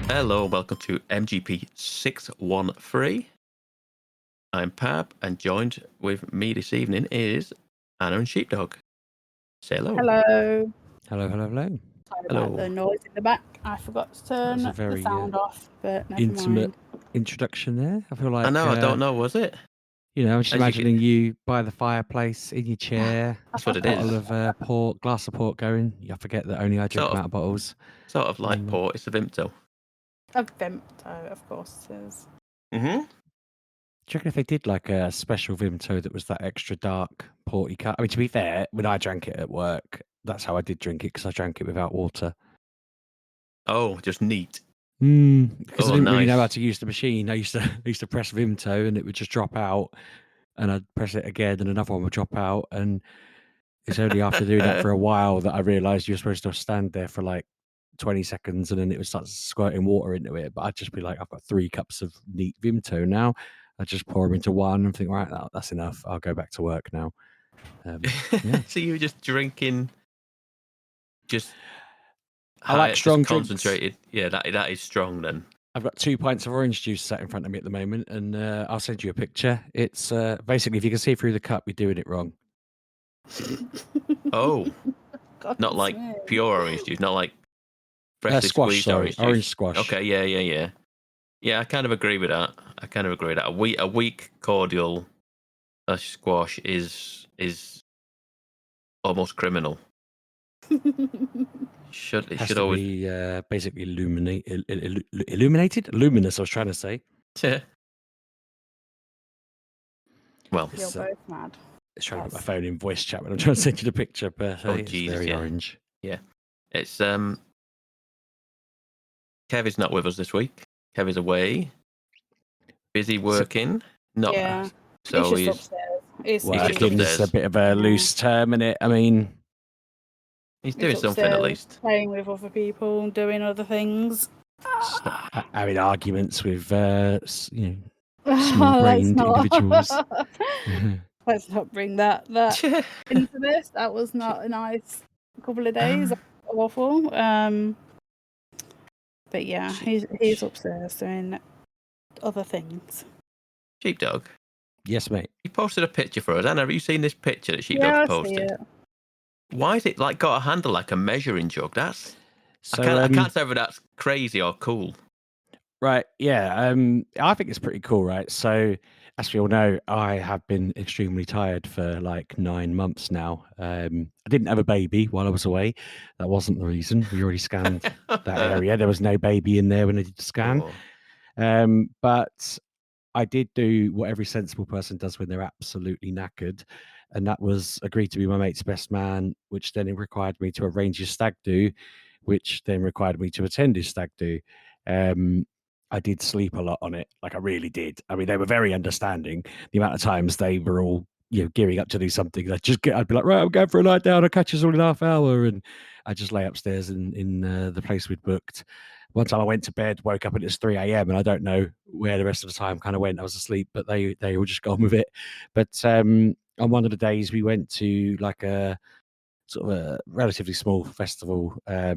Hello, welcome to MGP613. I'm Pab, and joined with me this evening is Anna and Sheepdog. Say hello. Hello. Hello. Sorry Hello. about the noise in the back. I forgot to turn That was a very, the sound off, but never Intimate mind. introduction there. I feel like I know, I don't know, was it? I'm just As you imagining you by the fireplace in your chair, That's what it bottle is. of port, glass of port going. I forget that only I drink Sort them of. out of bottles. Sort of like port, it's a Vimto. A Vimto, of course, it is. Mm-hmm. Do you reckon if they did like a special Vimto that was that extra dark porty cut? I mean, to be fair, when I drank it at work, that's how I did drink it because I drank it without water. Oh, just neat. Because I didn't really know how nice. to use the machine. I used to press Vimto and it would just drop out, and I'd press it again and another one would drop out. And it's only after doing that for a while that I realised you're supposed to stand there for like 20 seconds and then it would start squirting water into it. But I'd just be like, I've got 3 cups of neat Vimto now. I just pour them into one and think, right, that's enough. I'll go back to work now. Yeah. So you were just drinking, just I like strong drinks. concentrated. Yeah, that is strong then. I've got 2 pints of orange juice sat in front of me at the moment, and I'll send you a picture. It's basically, if you can see through the cup, you're doing it wrong. Oh, God, not like me. pure orange juice, not like freshly Squash, squeezed sorry, orange juice. orange squash. Okay, yeah. Yeah, I kind of agree with that. A weak cordial squash is almost criminal. It Has should to always be basically illuminated, luminous. I was trying to say. Well, You're both mad. It's trying to put my phone in voice chat when I'm trying to send you the picture, but it's Jesus, very yeah. orange. Yeah, it's Kev is not with us this week. Kev is away, busy working. Yeah. So he's just upstairs. He's just Working is upstairs. a bit of a loose term, isn't it? I mean, he's doing something at least. Playing with other people, doing other things. having arguments with small-brained individuals. Let's not bring that into this. That was not a nice couple of days. Awful. But yeah, he's upstairs doing other things. Sheepdog. Yes, mate. You posted a picture for us. Anna, have you seen this picture that Sheepdog's posted? I see it. Why is it like got a handle like a measuring jug? That's so, I can't say whether that's crazy or cool. Right, yeah. I think it's pretty cool, right? So, as we all know, I have been extremely tired for like 9 months now. I didn't have a baby while I was away. That wasn't the reason. We already scanned that area. There was no baby in there when I did the scan. But I did do what every sensible person does when they're absolutely knackered, and that was agree to be my mate's best man, which then required me to arrange his stag do, which then required me to attend his stag do. I did sleep a lot on it, like I really did. I mean, they were very understanding. The amount of times they were all, gearing up to do something, I'd be like, right, I'm going for a night down. I'll catch us all in half hour, and I just lay upstairs in the place we'd booked. One time I went to bed, woke up and it's 3 a.m. and I don't know where the rest of the time kind of went. I was asleep, but they all just got on with it. But on one of the days we went to like a sort of a relatively small festival, a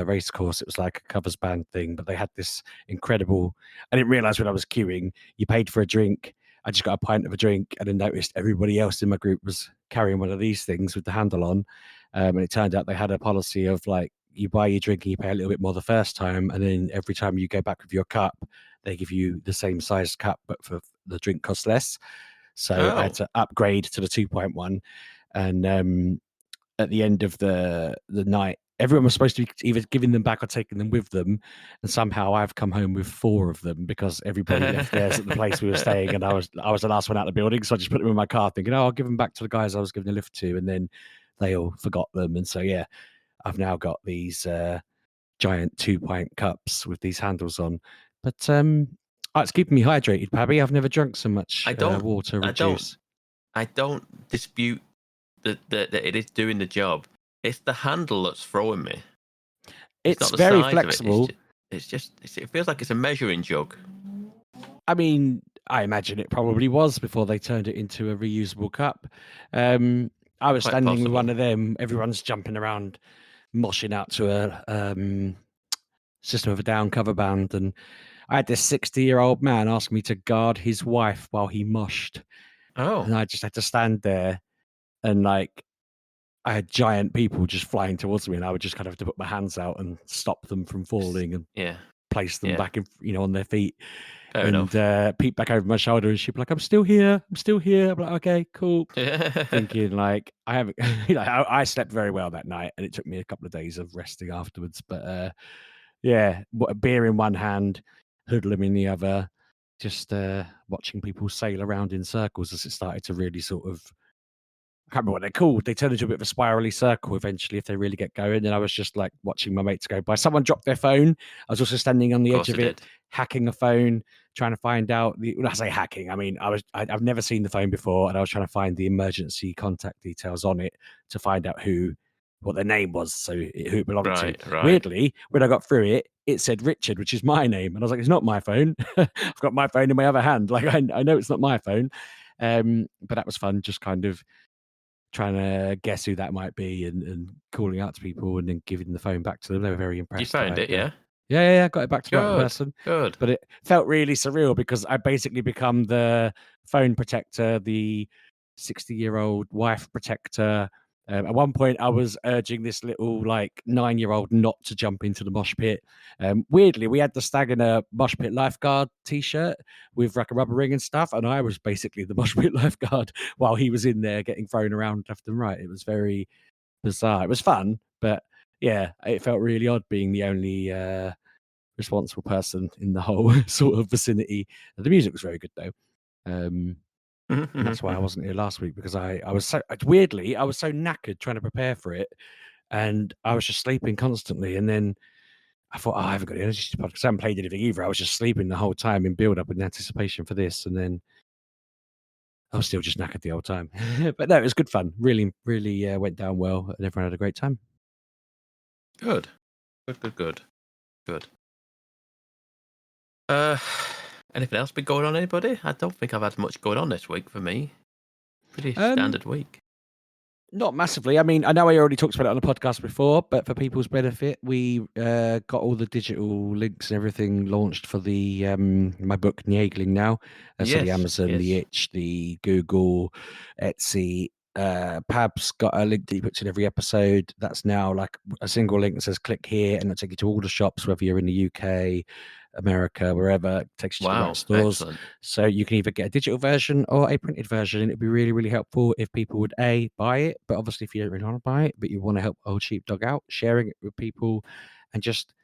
race course. It was like a covers band thing, but they had this incredible. I didn't realize when I was queuing, you paid for a drink. I just got a pint of a drink and then noticed everybody else in my group was carrying one of these things with the handle on. And it turned out they had a policy of like, you buy your drink and you pay a little bit more the first time, and then every time you go back with your cup, they give you the same size cup, but for the drink costs less. So I had to upgrade to the 2.1, and at the end of the night, everyone was supposed to be either giving them back or taking them with them, and somehow I've come home with 4 of them because everybody left theirs at the place we were staying, and I was the last one out of the building, so I just put them in my car thinking, I'll give them back to the guys I was giving a lift to, and then they all forgot them, and so yeah, I've now got these giant 2-pint cups with these handles on. But it's keeping me hydrated, Pabby. I've never drunk so much water or juice. I don't dispute that it is doing the job. It's the handle that's throwing me. It's not the very size flexible. Of it. It feels like it's a measuring jug. I mean, I imagine it probably was before they turned it into a reusable cup. I was standing with one of them. Everyone's jumping around, moshing out to System of a Down cover band, and I had this 60-year-old man ask me to guard his wife while he moshed, Oh, and I just had to stand there, and like I had giant people just flying towards me, and I would just kind of have to put my hands out and stop them from falling and yeah, place them yeah. back in, on their feet, Fair and enough. peek back over my shoulder, and she'd be like, "I'm still here. I'm still here." I'm like, "Okay, cool." Thinking like I haven't, I slept very well that night, and it took me a couple of days of resting afterwards. But yeah, a beer in one hand, hoodlum in the other, just watching people sail around in circles as it started to really sort of, I can't remember what they're called. They turn into a bit of a spirally circle eventually if they really get going. And I was just like watching my mates go by. Someone dropped their phone. I was also standing on the Of edge course of it it, did. hacking a phone, trying to find out when I say hacking, I mean I've never seen the phone before, and I was trying to find the emergency contact details on it to find out what their name was, so who it belonged to. Right. Weirdly, when I got through it, it said Richard, which is my name, and I was like, it's not my phone. I've got my phone in my other hand. Like I know it's not my phone. But that was fun, just kind of trying to guess who that might be, and calling out to people and then giving the phone back to them. They were very You impressed that found it, yeah? yeah, got it back to the right Good. person. Good. But it felt really surreal because I basically become the phone protector, the 60-year-old wife protector. At one point, I was urging this little like 9-year-old not to jump into the mosh pit. Weirdly, we had the Stag in a mosh pit lifeguard T-shirt with like a rubber ring and stuff, and I was basically the mosh pit lifeguard while he was in there getting thrown around left and right. It was very bizarre. It was fun, but yeah, it felt really odd being the only responsible person in the whole sort of vicinity. The music was very good though. And that's why I wasn't here last week, because I was so weirdly, I was so knackered trying to prepare for it, and I was just sleeping constantly. And then I thought, I haven't got the energy to podcast. I haven't played anything either. I was just sleeping the whole time in build up in anticipation for this, and then I was still just knackered the whole time. But no, it was good fun. Really, really went down well, and everyone had a great time. Good. Good. Anything else been going on, anybody? I don't think I've had much going on this week for me. Pretty standard week. Not massively. I mean, I know I already talked about it on the podcast before, but for people's benefit, we got all the digital links and everything launched for the my book Niegling now. So the Amazon, the Itch, the Google, Etsy. Pab's got a link that he puts in every episode. That's now like a single link that says click here, and it'll take you to all the shops, whether you're in the UK, America, wherever. It takes you to the right stores. Excellent. So you can either get a digital version or a printed version. It'd be really, really helpful if people would buy it. But obviously, if you don't really want to buy it, but you want to help old Sheepdog out, sharing it with people, and just.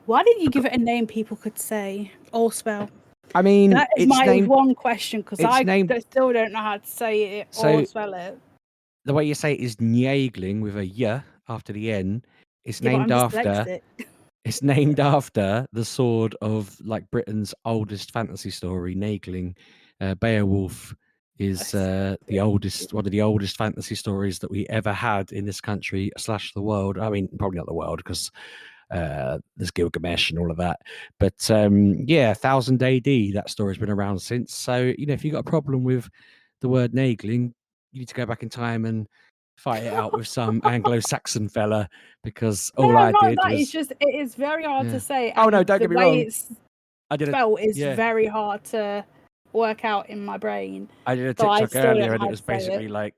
Why didn't you give it a name people could say or spell? I mean, that is my one question, because I still don't know how to say it or spell it. The way you say it is Niegling with a y after the n. It's named after. It's named after the sword of like Britain's oldest fantasy story, Naegling. Beowulf is the oldest, one of the oldest fantasy stories that we ever had in this country / the world. I mean, probably not the world, because there's Gilgamesh and all of that. But yeah, 1000 AD, that story's been around since. So, if you've got a problem with the word Naegling, you need to go back in time and fight it out with some Anglo-Saxon fella, because all I did was... It's just, it is very hard to say. Oh no, don't get me wrong. It's spelled is very hard to work out in my brain. I did a TikTok earlier, and it was basically like,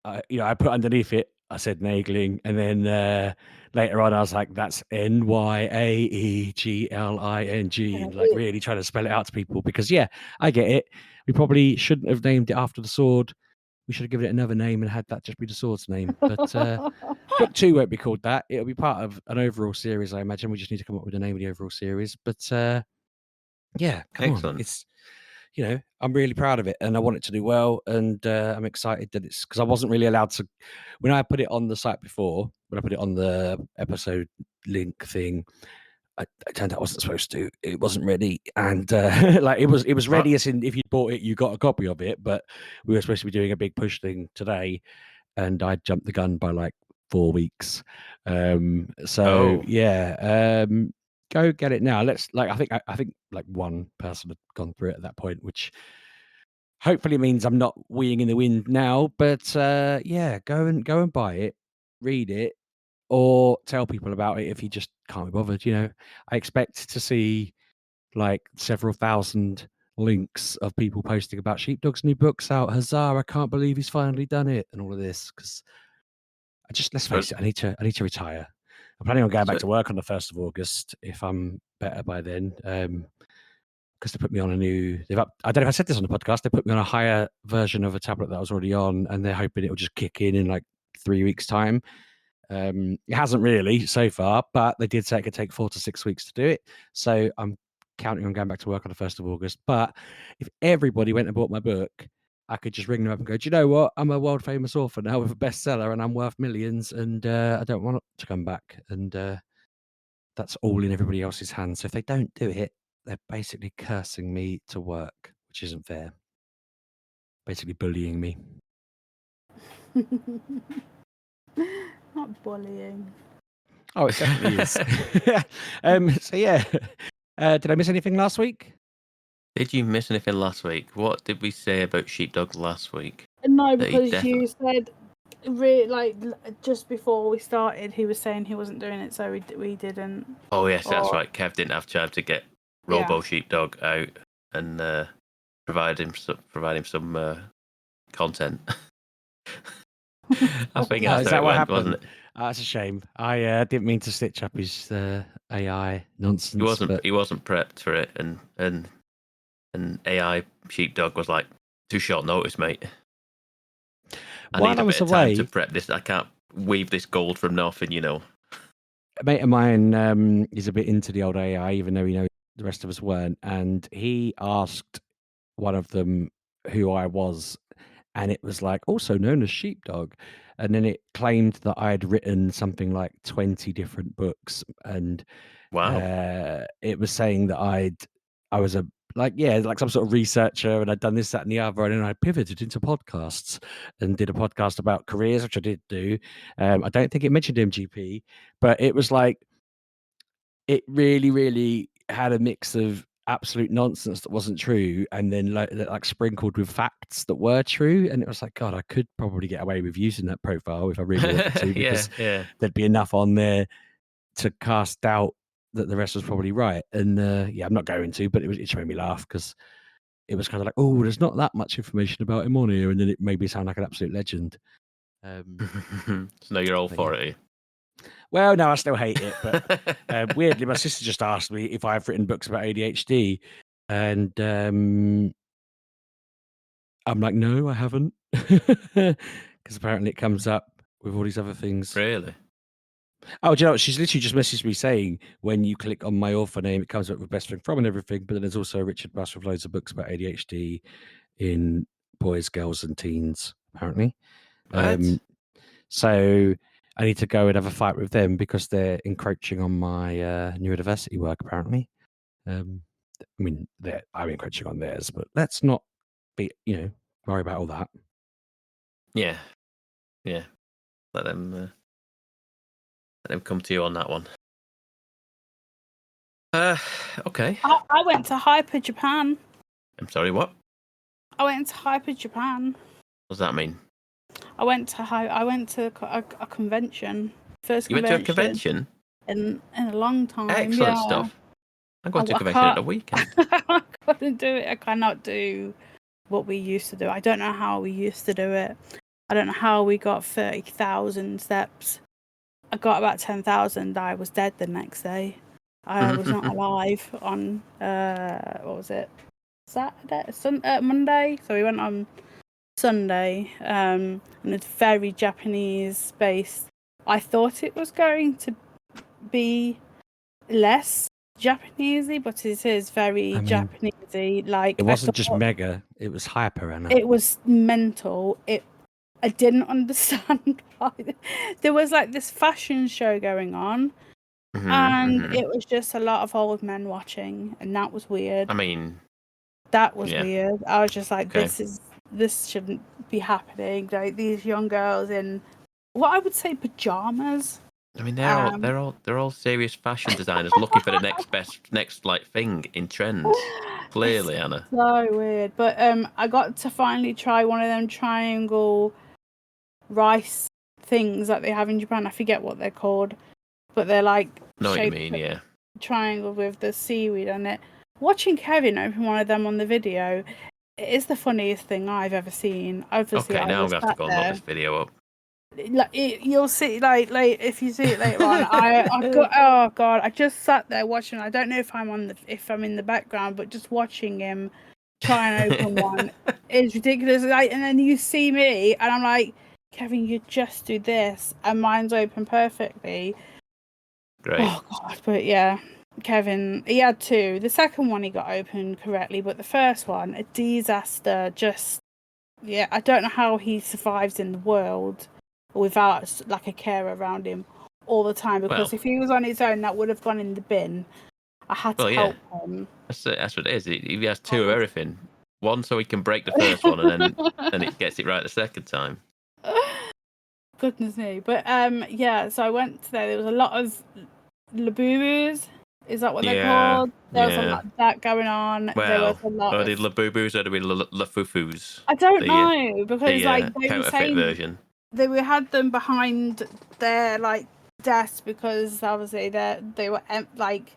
I put underneath it, I said Naegling, and then later on I was like, that's Nyaeegling, like really trying to spell it out to people, because I get it. We probably shouldn't have named it after the sword. We should have given it another name and had that just be the sword's name. But book 2 won't be called that. It'll be part of an overall series, I imagine. We just need to come up with the name of the overall series. But yeah, come on. It's, I'm really proud of it, and I want it to do well. And I'm excited that it's, because I wasn't really allowed to, when I put it on the site before, when I put it on the episode link thing, it turned out I wasn't supposed to. It wasn't ready, and like it was ready as in if you bought it, you got a copy of it. But we were supposed to be doing a big push thing today, and I jumped the gun by like 4 weeks. So go get it now. Let's I think like one person had gone through it at that point, which hopefully means I'm not weeing in the wind now. But go and buy it, read it. or tell people about it if you just can't be bothered. I expect to see like several thousand links of people posting about Sheepdog's new book's out. Huzzah! I can't believe he's finally done it, and all of this because let's face it, I need to retire. I'm planning on going back to work on the 1st of August if I'm better by then. Because they put me on a new. I don't know if I said this on the podcast. They put me on a higher version of a tablet that I was already on, and they're hoping it will just kick in like 3 weeks' time. It hasn't really so far, but they did say it could take 4 to 6 weeks to do it. So I'm counting on going back to work on the 1st of August. But if everybody went and bought my book, I could just ring them up and go, do you know what? I'm a world famous author now with a bestseller and I'm worth millions and I don't want to come back. And that's all in everybody else's hands. So if they don't do it, they're basically cursing me to work, which isn't fair. Basically bullying me. Not bullying. Oh, it definitely is. So yeah, did I miss anything last week? Did you miss anything last week? What did we say about Sheepdog last week? No, because you said just before we started, he was saying he wasn't doing it, so we didn't. Oh yes, that's right. Kev didn't have time to get Robo Sheepdog out and provide him some content. I think that's how it went, wasn't it? That's a shame. I didn't mean to stitch up his AI nonsense. He wasn't prepped for it, and AI Sheepdog was like, too short notice, mate. I need a bit of time to prep this. I can't weave this gold from nothing, A mate of mine is a bit into the old AI, even though the rest of us weren't. And he asked one of them who I was, and it was like, also known as Sheepdog. And then it claimed that I had written something like 20 different books. And it was saying that I was like some sort of researcher and I'd done this, that, and the other. And then I pivoted into podcasts and did a podcast about careers, which I did do. I don't think it mentioned MGP, but it was like, it really, really had a mix of absolute nonsense that wasn't true and then like sprinkled with facts that were true. And it was like, God, I could probably get away with using that profile if I really wanted to, because there'd be enough on there to cast doubt that the rest was probably right. And I'm not going to, but it just made me laugh because it was kind of like, oh, there's not that much information about him on here, and then it made me sound like an absolute legend. So now you're all for it. Well, no, I still hate it, but weirdly, my sister just asked me if I've written books about ADHD, and I'm like, no, I haven't, because apparently it comes up with all these other things. Really? Oh, do you know what? She's literally just messaged me saying, when you click on my author name, it comes up with Best Thing From and everything. But then there's also Richard Buss with loads of books about ADHD in boys, girls, and teens, apparently. So I need to go and have a fight with them because they're encroaching on my neurodiversity work, apparently. I mean, I'm encroaching on theirs, but let's not worry about all that. Yeah. Let them come to you on that one. Okay. I went to Hyper Japan. I'm sorry, what? I went to Hyper Japan. What does that mean? I went to a convention. First you convention. You went to a convention? In a long time. Excellent stuff. I'm going to a convention at the weekend. I couldn't do it. I cannot do what we used to do. I don't know how we used to do it. I don't know how we got 30,000 steps. I got about 10,000. I was dead the next day. I was not alive on what was it? Monday. So we went on Sunday, and it's very Japanese based. I thought it was going to be less Japanesey, but it is very Japanesey. Like, it wasn't just mega; it was hyper, Anna. It was mental. I didn't understand why. There was like this fashion show going on, and it was just a lot of old men watching, and that was weird. I mean, that was weird. I was just like, this shouldn't be happening. Like, these young girls in what I would say pajamas. I mean, they're all serious fashion designers looking for the next like thing in trends. Clearly, Anna. So weird, but I got to finally try one of them triangle rice things that they have in Japan. I forget what they're called, but they're like know what you mean, yeah. Triangle with the seaweed on it. Watching Kevin open one of them on the video is the funniest thing I've ever seen. Obviously, okay, now I'm gonna have to go and look this video up. Like you'll see, like if you see it later on, oh god, I just sat there watching. I don't know if I'm in the background, but just watching him try and open one is ridiculous. Like, and then you see me, and I'm like, Kevin, you just do this, and mine's open perfectly. Great. Oh god, but yeah, Kevin, he had two. The second one he got open correctly, but the first one, a disaster. Just I don't know how he survives in the world without like a care around him all the time, because if he was on his own, that would have gone in the bin. I had to help him. That's what it is. He has two of everything. One so he can break the first one, and then it gets it right the second time. Goodness me. But so I went there. There was a lot of Labubus. Is that what they're called? There was a lot of that going on. Well, there was a lot of... did Labubus or did we Lafufus? I don't know, because like they were saying version. They had them behind their like desk, because obviously they were like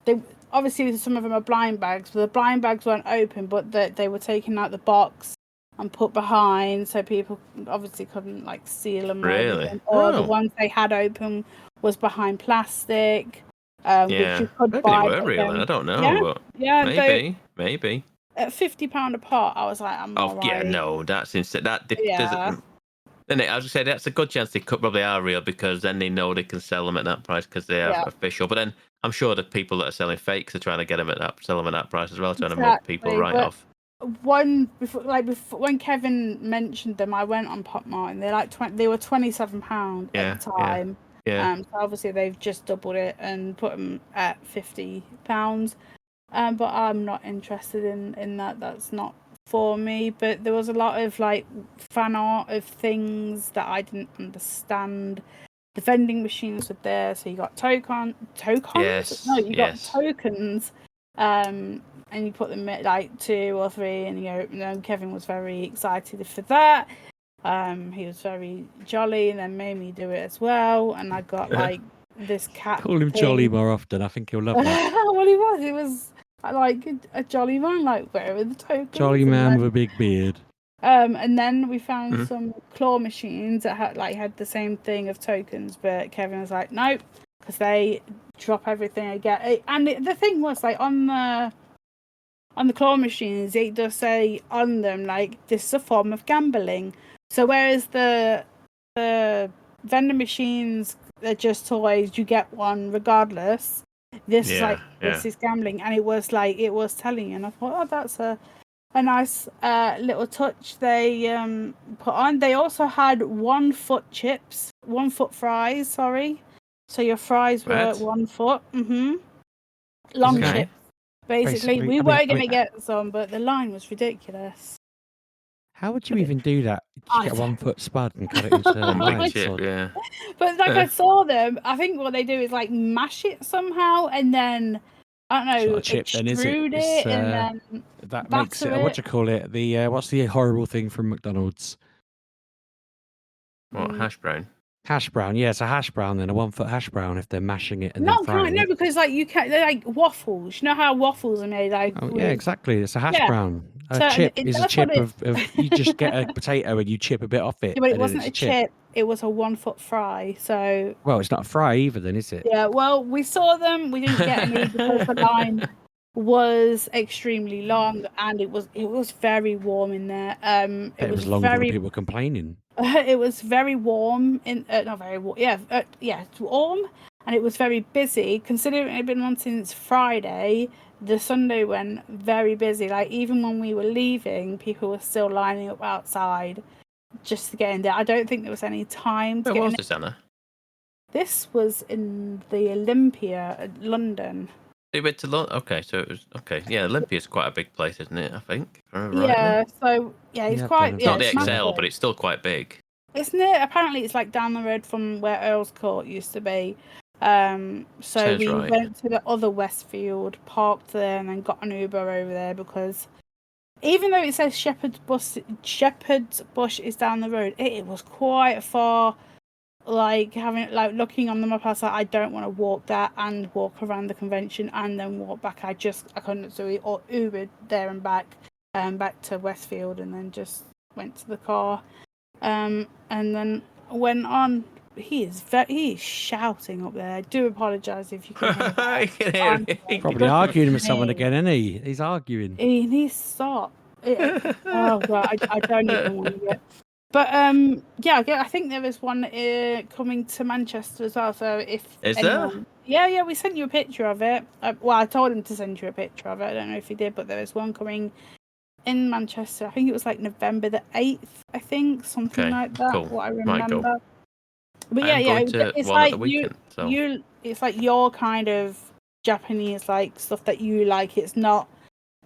they obviously some of them are blind bags, but the blind bags weren't open, but they were taken out the box and put behind, so people obviously couldn't like seal them. Really? Or the ones they had open was behind plastic. Which you could maybe buy. They were real. I don't know. Maybe. At £50 a pot, I was like, I'm alright. Yeah, no, that's insane. Then I was gonna say that's a good chance they probably are real, because then they know they can sell them at that price because they are official. But then I'm sure the people that are selling fakes are trying to get them sell them at that price as well, trying to mug people right off. Before when Kevin mentioned them, I went on Pop Mart, and they're like they were £27 at the time. Yeah. So obviously they've just doubled it and put them at £50. But I'm not interested in that. That's not for me. But there was a lot of like fan art of things that I didn't understand. The vending machines were there, so you got tokens. Yes. No, you got tokens. And you put them at like 2 or 3, and you open them. Kevin was very excited for that. He was very jolly, and then made me do it as well. And I got like this cat. Call him jolly more often. I think he'll love that. Well, he was. It was like a jolly man, like wearing the tokens. Jolly man with a big beard. And then we found some claw machines that had the same thing of tokens, but Kevin was like, nope, because they drop everything I get. And the thing was, like, on the claw machines, it does say on them, like, this is a form of gambling. So whereas the vending machines, they're just toys, you get one regardless. This is gambling, and it was telling you, and I thought, oh, that's a nice little touch they put on. They also had 1 foot chips, 1 foot fries. Sorry, so your fries were 1 foot. Long chips. Basically, we were going to get some, but the line was ridiculous. How would you even do that? Just get a 1 foot spud and cut it into one big chip, yeah. But like I saw them, I think what they do is like mash it somehow, and then I don't know, it's not a chip, then, is it? and then that makes it. What do you call it? The what's the horrible thing from McDonald's? What, hash brown? Hash brown, yeah, it's a hash brown, then a 1 foot hash brown if they're mashing it and then frying it. No, because like they're like waffles. You know how waffles are made? Like, yeah, exactly. It's a hash brown. A chip is a chip of you just get a potato and you chip a bit off it. Yeah, but it wasn't a chip. It was a 1 foot fry. So well, it's not a fry either, then, is it? Yeah. Well, we saw them. We didn't get any because the line was extremely long, and it was very warm in there. It was longer than people were complaining. It was very warm not very warm. Yeah, it's warm, and it was very busy. Considering it had been on since Friday, the Sunday went very busy. Like, even when we were leaving, people were still lining up outside just to get in there. I don't think there was any time to get in. Where was this, Anna? This was in the Olympia at London. You went to London? Okay, so it was... Okay, yeah, Olympia's quite a big place, isn't it, I think? It's quite... It's not the XL, but it's still quite big. It's near... Apparently, it's like down the road from where Earl's Court used to be. So we went to the other Westfield, parked there, and then got an Uber over there, because even though it says Shepherd's Bush is down the road, it was quite far like having like looking on the map. I was like, I don't want to walk there and walk around the convention and then walk back. I couldn't do it, or Ubered there and back to Westfield, and then just went to the car, and then went on. He is shouting up there. I do apologise if you can hear that. Probably arguing with someone again, isn't he? He's arguing. He needs to stop. Oh god, I don't even want to get. But yeah, I think there is one coming to Manchester as well. So if anyone... Yeah, we sent you a picture of it. Well, I told him to send you a picture of it. I don't know if he did, but there is one coming in Manchester. I think it was like November the 8th. I think something like that. Cool. What I remember. But it's like you. It's like your kind of Japanese like stuff that you like. It's not.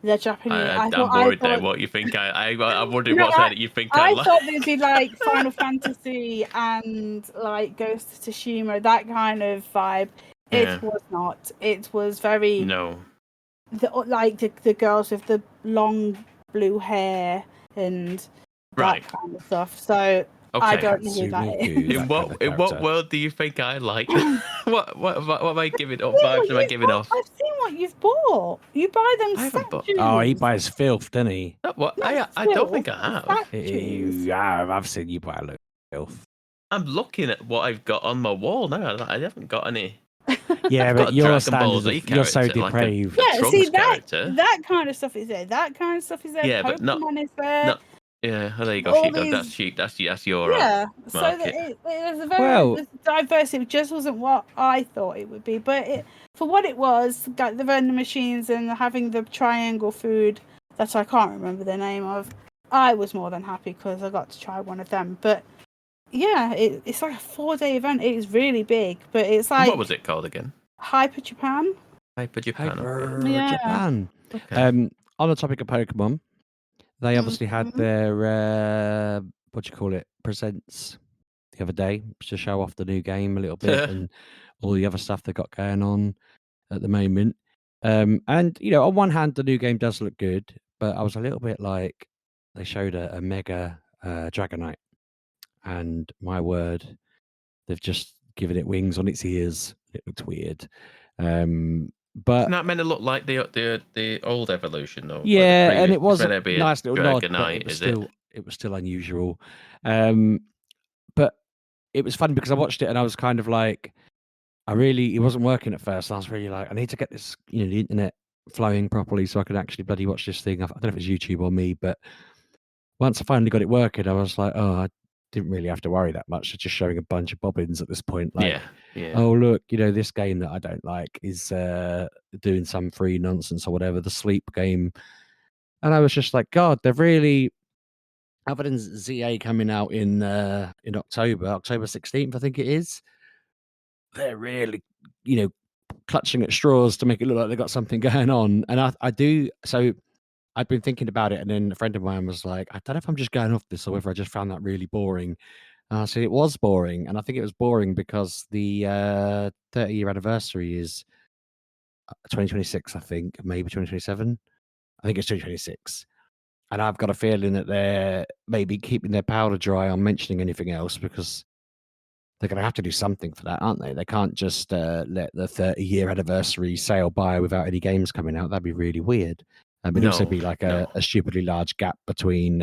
The Japanese. I'm worried there what you think. I'm wondering what side you think I like. I thought they'd be like Final Fantasy and like Ghost of Tsushima, that kind of vibe. It was not. It was very the girls with the long blue hair and that kind of stuff. So I don't know who that is. In what world do you think I like? what am I giving up? Vibes am I giving off? I've seen what you've bought. You buy them statues. Oh, he buys filth, doesn't he? I don't think I have. Yeah, I've seen you buy a load of filth. I'm looking at what I've got on my wall now. I haven't got any. Yeah, but you're so depraved. Yeah, see that kind of stuff is there. That kind of stuff is there. Yeah, but not. Is there. Yeah, there you go, Sheepdog. That's cheap. That's your market. So there's a very diversity. It just wasn't what I thought it would be, but for what it was, like the vending machines and having the triangle food that I can't remember the name of, I was more than happy because I got to try one of them. But yeah, it's like a 4-day event. It is really big, but it's like what was it called again? Hyper Japan. Japan. Okay. On the topic of Pokemon. They obviously had their presents the other day to show off the new game a little bit and all the other stuff they got going on at the moment. And on one hand, the new game does look good, but I was a little bit like they showed a mega Dragonite, and my word, they've just given it wings on its ears. It looked weird. But isn't that meant to look like the old evolution though? Yeah, like and it was a nice little nod, but it was still unusual. But it was fun because I watched it and I was kind of like, it wasn't working at first. And I was really like, I need to get this, the internet flowing properly so I can actually bloody watch this thing. I don't know if it's YouTube or me, but once I finally got it working, I was like, I didn't really have to worry that much. It's just showing a bunch of bobbins at this point. Like, oh, look, this game that I don't like is doing some free nonsense or whatever, the sleep game. And I was just like, God, they've really, other than ZA coming out in October 16th, I think it is, they're really, clutching at straws to make it look like they've got something going on. And I do, so I'd been thinking about it, and then a friend of mine was like, I don't know if I'm just going off this or whether I just found that really boring. So it was boring, and I think it was boring because the 30-year anniversary is 2026, I think, maybe 2027. I think it's 2026. And I've got a feeling that they're maybe keeping their powder dry on mentioning anything else because they're going to have to do something for that, aren't they? They can't just let the 30-year anniversary sail by without any games coming out. That'd be really weird. It'd also be like a stupidly large gap between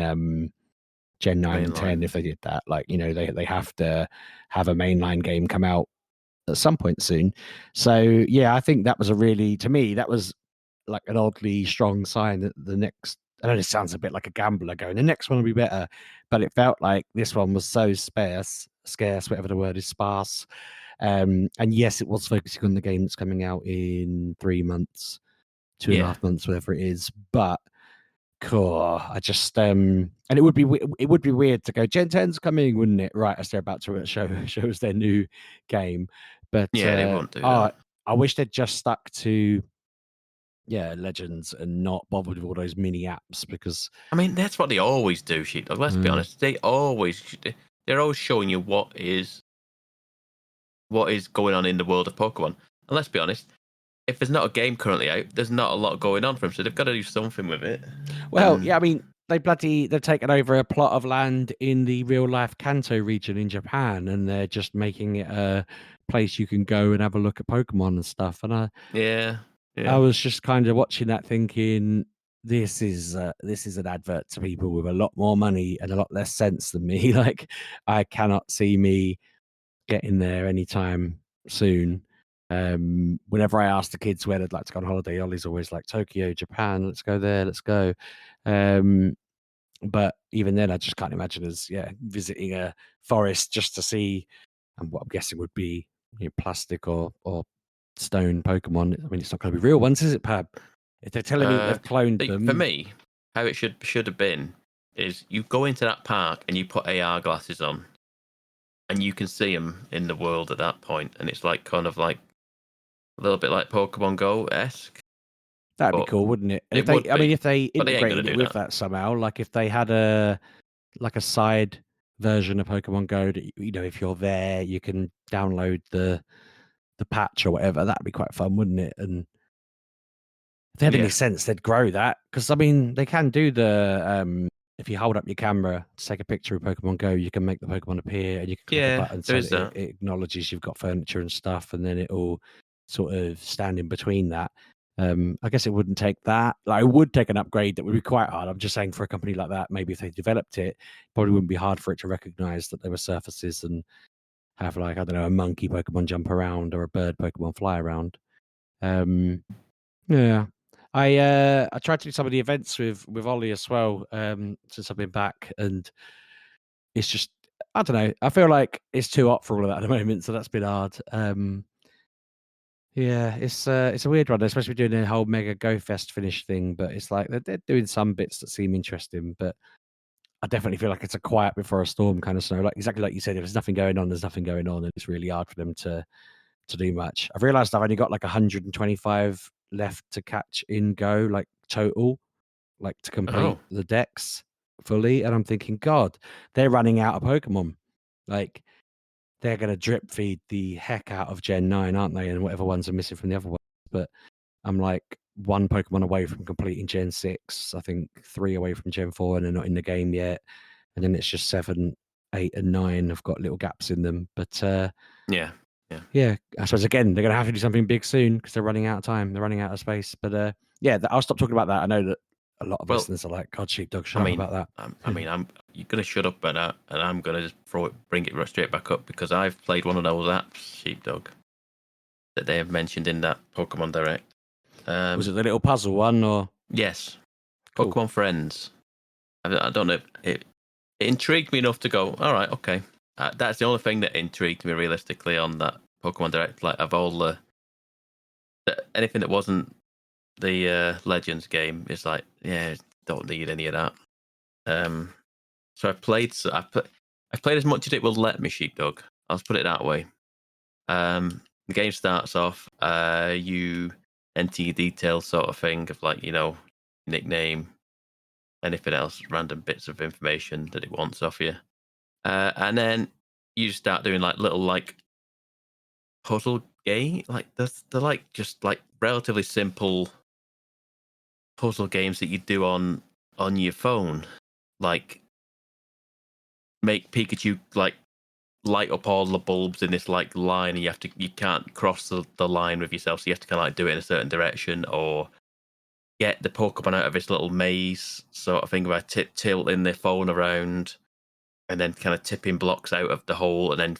Gen 9 and 10 if they did that. Like, they have to have a mainline game come out at some point soon. So, yeah, I think that was to me, that was like an oddly strong sign that the next, I know this sounds a bit like a gambler going, the next one will be better, but it felt like this one was so scarce, whatever the word is, sparse. And yes, it was focusing on the game that's coming out in 3 months. 2.5 months, whatever it is, but cool. I just and it would be weird to go Gen 10's coming, wouldn't it? Right, as they're about to show us their new game, but they won't do that. I wish they'd just stuck to Legends and not bothered with all those mini apps because I mean that's what they always do. Sheepdog. Let's be honest, they're always showing you what is going on in the world of Pokemon, and let's be honest. If there's not a game currently out, there's not a lot going on for them, so they've got to do something with it. Well, I mean, they've taken over a plot of land in the real life Kanto region in Japan, and they're just making it a place you can go and have a look at Pokemon and stuff. And I was just kind of watching that, thinking, this is an advert to people with a lot more money and a lot less sense than me. Like, I cannot see me getting there anytime soon. Whenever I ask the kids where they'd like to go on holiday, Ollie's always like, Tokyo, Japan, let's go there, let's go. But even then, I just can't imagine us visiting a forest just to see, and what I'm guessing would be plastic or stone Pokemon. I mean, it's not going to be real ones, is it, Pab? If they're telling me they've cloned them. For me, how it should have been is you go into that park and you put AR glasses on, and you can see them in the world at that point, and it's like kind of like a little bit like Pokemon Go-esque. That'd be cool, wouldn't it? And if they integrated it with that somehow, like if they had a side version of Pokemon Go that if you're there, you can download the patch or whatever. That'd be quite fun, wouldn't it? And if they had any sense, they'd grow that, because I mean, they can do the if you hold up your camera to take a picture of Pokemon Go, you can make the Pokemon appear, and you can click a button so that it acknowledges you've got furniture and stuff, and then it'll sort of stand in between that. I guess it wouldn't take that. Like, it would take an upgrade that would be quite hard. I'm just saying, for a company like that, maybe if they developed it, probably wouldn't be hard for it to recognize that there were surfaces and have, like, I don't know, a monkey Pokemon jump around or a bird Pokemon fly around. Yeah. I tried to do some of the events with Ollie as well, since I've been back, and it's just, I don't know, I feel like it's too hot for all of that at the moment, so that's been hard. Yeah, it's a weird one, especially doing the whole Mega Go Fest finish thing, but it's like they're doing some bits that seem interesting, but I definitely feel like it's a quiet before a storm kind of scenario. Like, exactly like you said, if there's nothing going on, there's nothing going on, and it's really hard for them to do much. I've realized I've only got like 125 left to catch in Go, like total, like to complete the decks fully, and I'm thinking, God, they're running out of Pokemon. Like, they're going to drip feed the heck out of Gen 9, aren't they? And whatever ones are missing from the other ones. But I'm like one Pokemon away from completing Gen 6. I think 3 away from Gen 4, and they're not in the game yet. And then it's just 7, 8, and 9 have got little gaps in them. But yeah, I suppose, again, they're going to have to do something big soon because they're running out of time. They're running out of space. But I'll stop talking about that. I know that a lot of listeners are like, God, Sheepdog, shut up about that. You're going to shut up about that, and I'm going to just bring it straight back up, because I've played one of those apps, Sheepdog, that they have mentioned in that Pokemon Direct. Was it the little puzzle one, or? Yes. Cool. Pokemon Friends. I don't know. It intrigued me enough to go, all right, okay. That's the only thing that intrigued me realistically on that Pokemon Direct. Like, of all anything that wasn't the Legends game, is like, don't need any of that. So I've played as much as it will let me, Sheepdog. I'll just put it that way. The game starts off, you enter your details, sort of thing, of like, nickname, anything else, random bits of information that it wants off you. And then you start doing like little like puzzle game, like they're like just like relatively simple puzzle games that you do on your phone, like make Pikachu like light up all the bulbs in this like line, and you can't cross the line with yourself, so you have to kind of like do it in a certain direction, or get the Pokemon out of this little maze sort of thing by tilting the phone around, and then kind of tipping blocks out of the hole, and then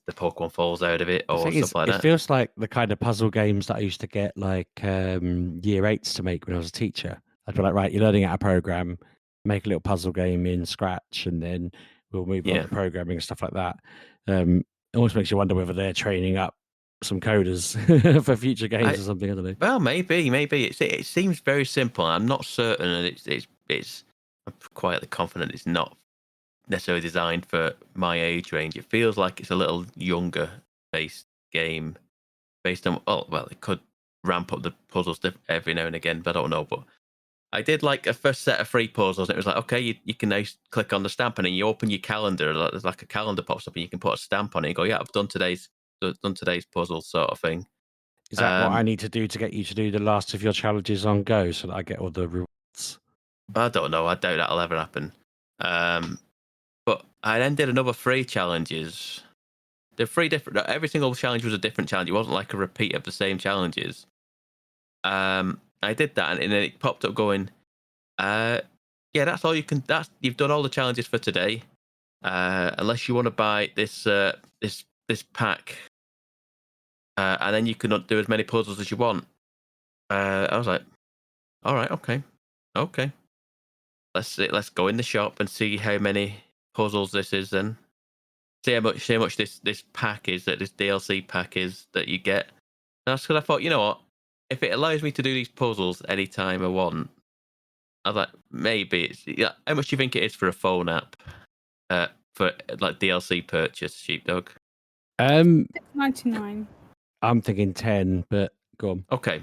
the Pokemon falls out of it, or stuff like that. It feels like the kind of puzzle games that I used to get like year 8s to make when I was a teacher. I'd be like, right, you're learning how to program, make a little puzzle game in Scratch, and then we'll move on to programming and stuff like that. It almost makes you wonder whether they're training up some coders for future games or something. I don't know. Well, maybe it seems very simple. I'm not certain, and it's I'm quietly confident it's not necessarily designed for my age range. It feels like it's a little younger based game, based on it could ramp up the puzzles every now and again, but I don't know. But I did like a first set of 3 puzzles, and it was like, okay, you can now click on the stamp, and then you open your calendar, there's like a calendar pops up, and you can put a stamp on it and go, yeah, I've done today's puzzle, sort of thing. Is that what I need to do to get you to do the last of your challenges on Go, so that I get all the rewards? I don't know. I doubt that'll ever happen. But I then did another 3 challenges. The 3 different. Every single challenge was a different challenge. It wasn't like a repeat of the same challenges. I did that, and then it popped up going, yeah, that's all you can. You've done all the challenges for today. Unless you want to buy this pack, and then you can do as many puzzles as you want. I was like, all right, okay. Let's go in the shop and see how many puzzles this is, and see how much this pack is, that this DLC pack is that you get. And that's because I thought, you know what, if it allows me to do these puzzles anytime I want, I was like, maybe it's, yeah. How much do you think it is for a phone app, for like DLC purchase, Sheepdog? $6.99. I'm thinking 10, but go on. Okay.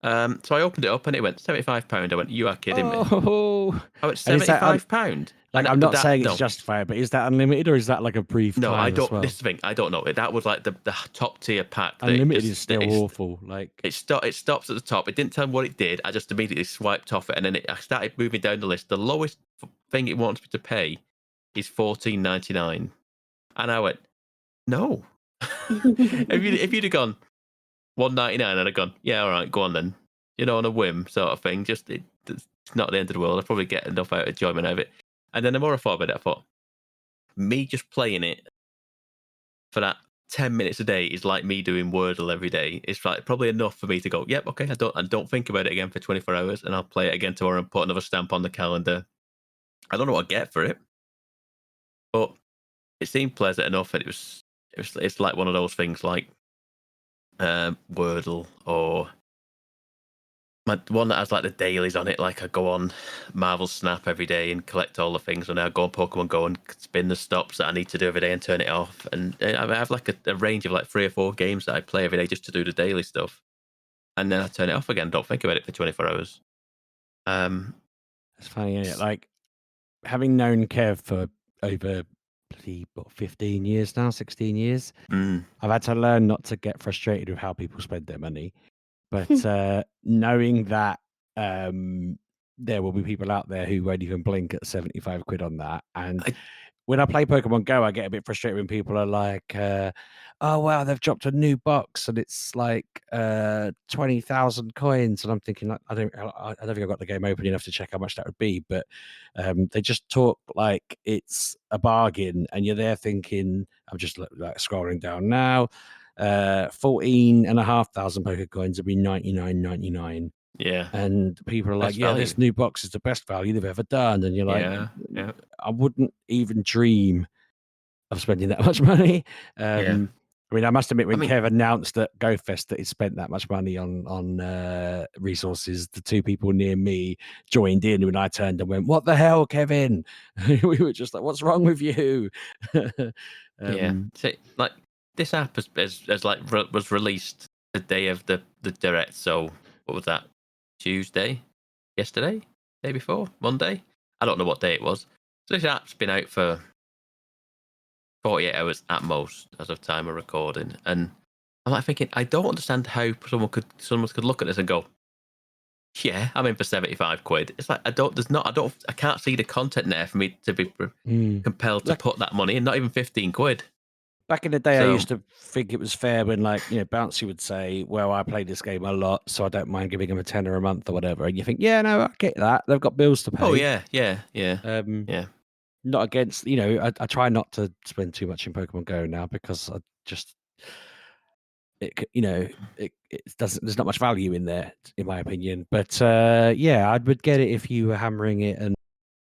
So I opened it up and it went £75. I went, you are kidding me. I went £75. Like, I'm not saying it's justified, but is that unlimited or is that like a brief time? No, I don't. As well? This is the thing. I don't know. That was like the top tier pack. Unlimited is still awful. Like it stops at the top. It didn't tell me what it did. I just immediately swiped off it, and then I started moving down the list. The lowest thing it wants me to pay is $14.99, and I went, no. if you'd have gone $1.99, I'd have gone, yeah, all right, go on then. You know, on a whim sort of thing. It's not the end of the world. I'll probably get enough enjoyment out of it. And then the more I thought about it, I thought, me just playing it for that 10 minutes a day is like me doing Wordle every day. It's like probably enough for me to go, yep, okay, I don't think about it again for 24 hours, and I'll play it again tomorrow and put another stamp on the calendar. I don't know what I get for it, but it seemed pleasant enough, and it's like one of those things like Wordle, or one that has like the dailies on it. Like I go on Marvel Snap every day and collect all the things, and I go on Pokemon Go and spin the stops that I need to do every day and turn it off. And I have like a range of like 3 or 4 games that I play every day just to do the daily stuff, and then I turn it off again. Don't think about it for 24 hours. It's funny, isn't it? Like, having known Kev for over 15 years now, 16 years, I've had to learn not to get frustrated with how people spend their money. But knowing that there will be people out there who won't even blink at 75 quid on that. And when I play Pokemon Go, I get a bit frustrated when people are like, oh, wow, they've dropped a new box and it's like 20,000 coins. And I'm thinking, like, I don't think I've got the game open enough to check how much that would be. But they just talk like it's a bargain. And you're there thinking, I'm just like scrolling down now. 14,500 Pokecoins would be 99.99. Yeah, and people are like, yeah, this new box is the best value they've ever done, and you're like, yeah. I wouldn't even dream of spending that much money. I mean, I must admit, when Kev announced at GoFest that he spent that much money on resources, the 2 people near me joined in when I turned and went, "What the hell, Kevin?" We were just like, "What's wrong with you?" See, like, this app was released the day of the direct. So what was that? Tuesday? Yesterday? Day before? Monday? I don't know what day it was. So this app's been out for 48 hours at most as of time of recording, and I'm like thinking, I don't understand how someone could look at this and go, yeah, I'm in for 75 quid. It's like, I can't see the content there for me to be compelled to put that money in, not even 15 quid. Back in the day, I used to think it was fair when, like, you know, Bouncy would say, well, I play this game a lot, so I don't mind giving him a tenner a month or whatever. And you think, yeah, no, I get that. They've got bills to pay. Oh, yeah. Not against, you know, I try not to spend too much in Pokemon Go now because I just, it doesn't, there's not much value in there, in my opinion. But yeah, I would get it if you were hammering it, and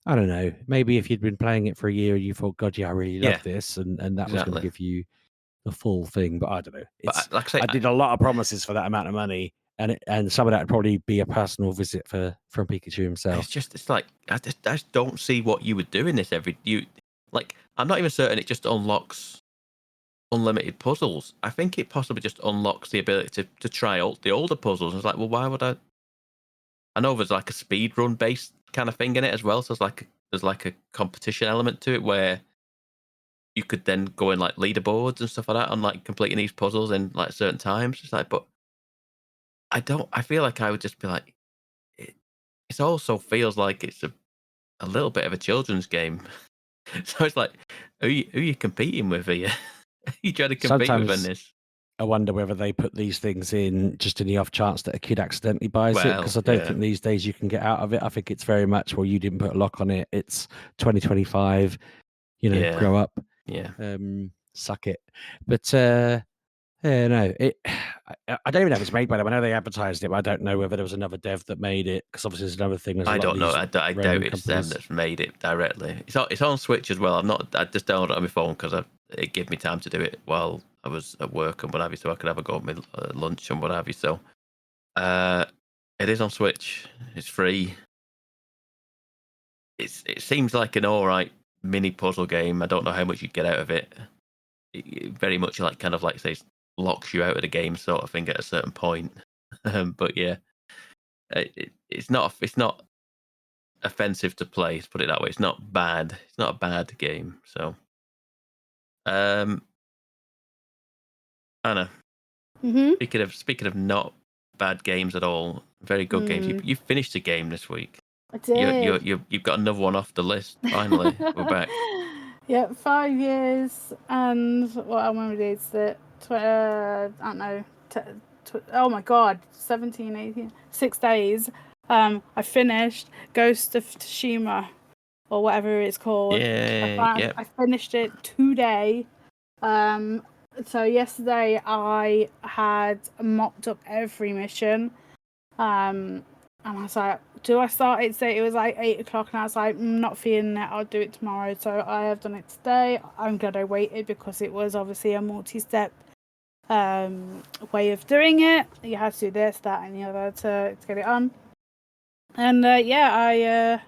I don't know, maybe if you'd been playing it for a year and you thought, God, yeah, I really love this, and that was going to give you the full thing. But I don't know. But like I say, I did a lot of promises for that amount of money, and some of that would probably be a personal visit from Pikachu himself. It's like I just don't see what you would do in this I'm not even certain it just unlocks unlimited puzzles. I think it possibly just unlocks the ability to try out the older puzzles. It's like, well, why would I know there's like a speed run based kind of thing in it as well. So there's like a competition element to it where you could then go in like leaderboards and stuff like that on like completing these puzzles in like certain times. It's like, but I feel like I would just be like, it also feels like it's a little bit of a children's game. So it's like, who you competing with here? You trying to compete with in this? I wonder whether they put these things in just in the off chance that a kid accidentally buys it, because I don't think these days you can get out of it. I think it's very much, well, you didn't put a lock on it. It's 2025. Grow up. Yeah. Suck it. But no, I don't even know if it's made by them. I know they advertised it, but I don't know whether there was another dev that made it, because obviously there's another thing. I don't know. I doubt it's them that's made it directly. It's on Switch as well. I just downloaded it on my phone because it gave me time to do it while I was at work and what have you, so I could have a go at my lunch and what have you. So it is on Switch. It's free. It seems like an alright mini puzzle game. I don't know how much you get out of it. It very much say locks you out of the game sort of thing at a certain point. But yeah, it's not offensive to play. Let's put it that way. It's not bad. It's not a bad game. So, Anna. Speaking of not bad games at all, very good games. You finished a game this week. I did. You've got another one off the list. Finally, we're back. Yeah, 5 years and how many days that? I don't know. Oh my God, 17, 18, 6 days. I finished Ghost of Tsushima, or whatever it's called. Yeah. I finished it today. So yesterday I had mopped up every mission. And I was like, do I start it today? It was like 8 o'clock, and I was like, not feeling it. I'll do it tomorrow. So I have done it today. I'm glad I waited, because it was obviously a multi-step way of doing it. You have to do this, that, and the other to get it on. And I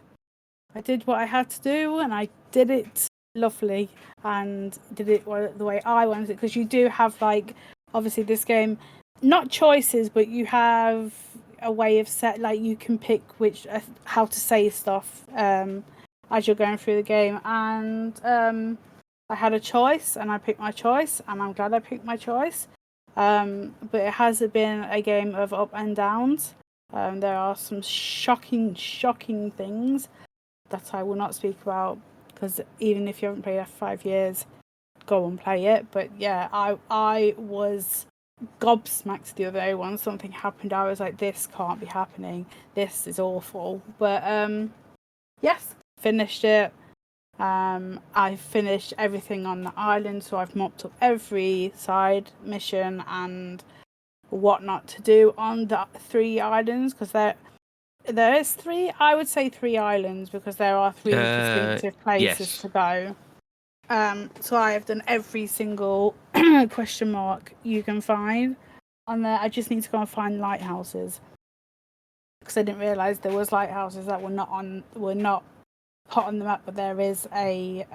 did what I had to do, and I did it lovely, and did it the way I wanted it. Because you do have, like, obviously this game, not choices, but you have a way of you can pick how to say stuff as you're going through the game. And I had a choice, and I picked my choice, and I'm glad I picked my choice. But it has been a game of up and downs. There are some shocking things that I will not speak about, because even if you haven't played it for 5 years, go and play it. But yeah, I was gobsmacked the other day when something happened. I was like, this can't be happening. This is awful. But yes, finished it. I finished everything on the island, so I've mopped up every side mission and what not to do on the 3 islands, because there is 3. I would say 3 islands, because there are 3 distinctive places to go. So I have done every single question mark you can find on there. I just need to go and find lighthouses, because I didn't realise there was lighthouses that were not put on the map. But there is a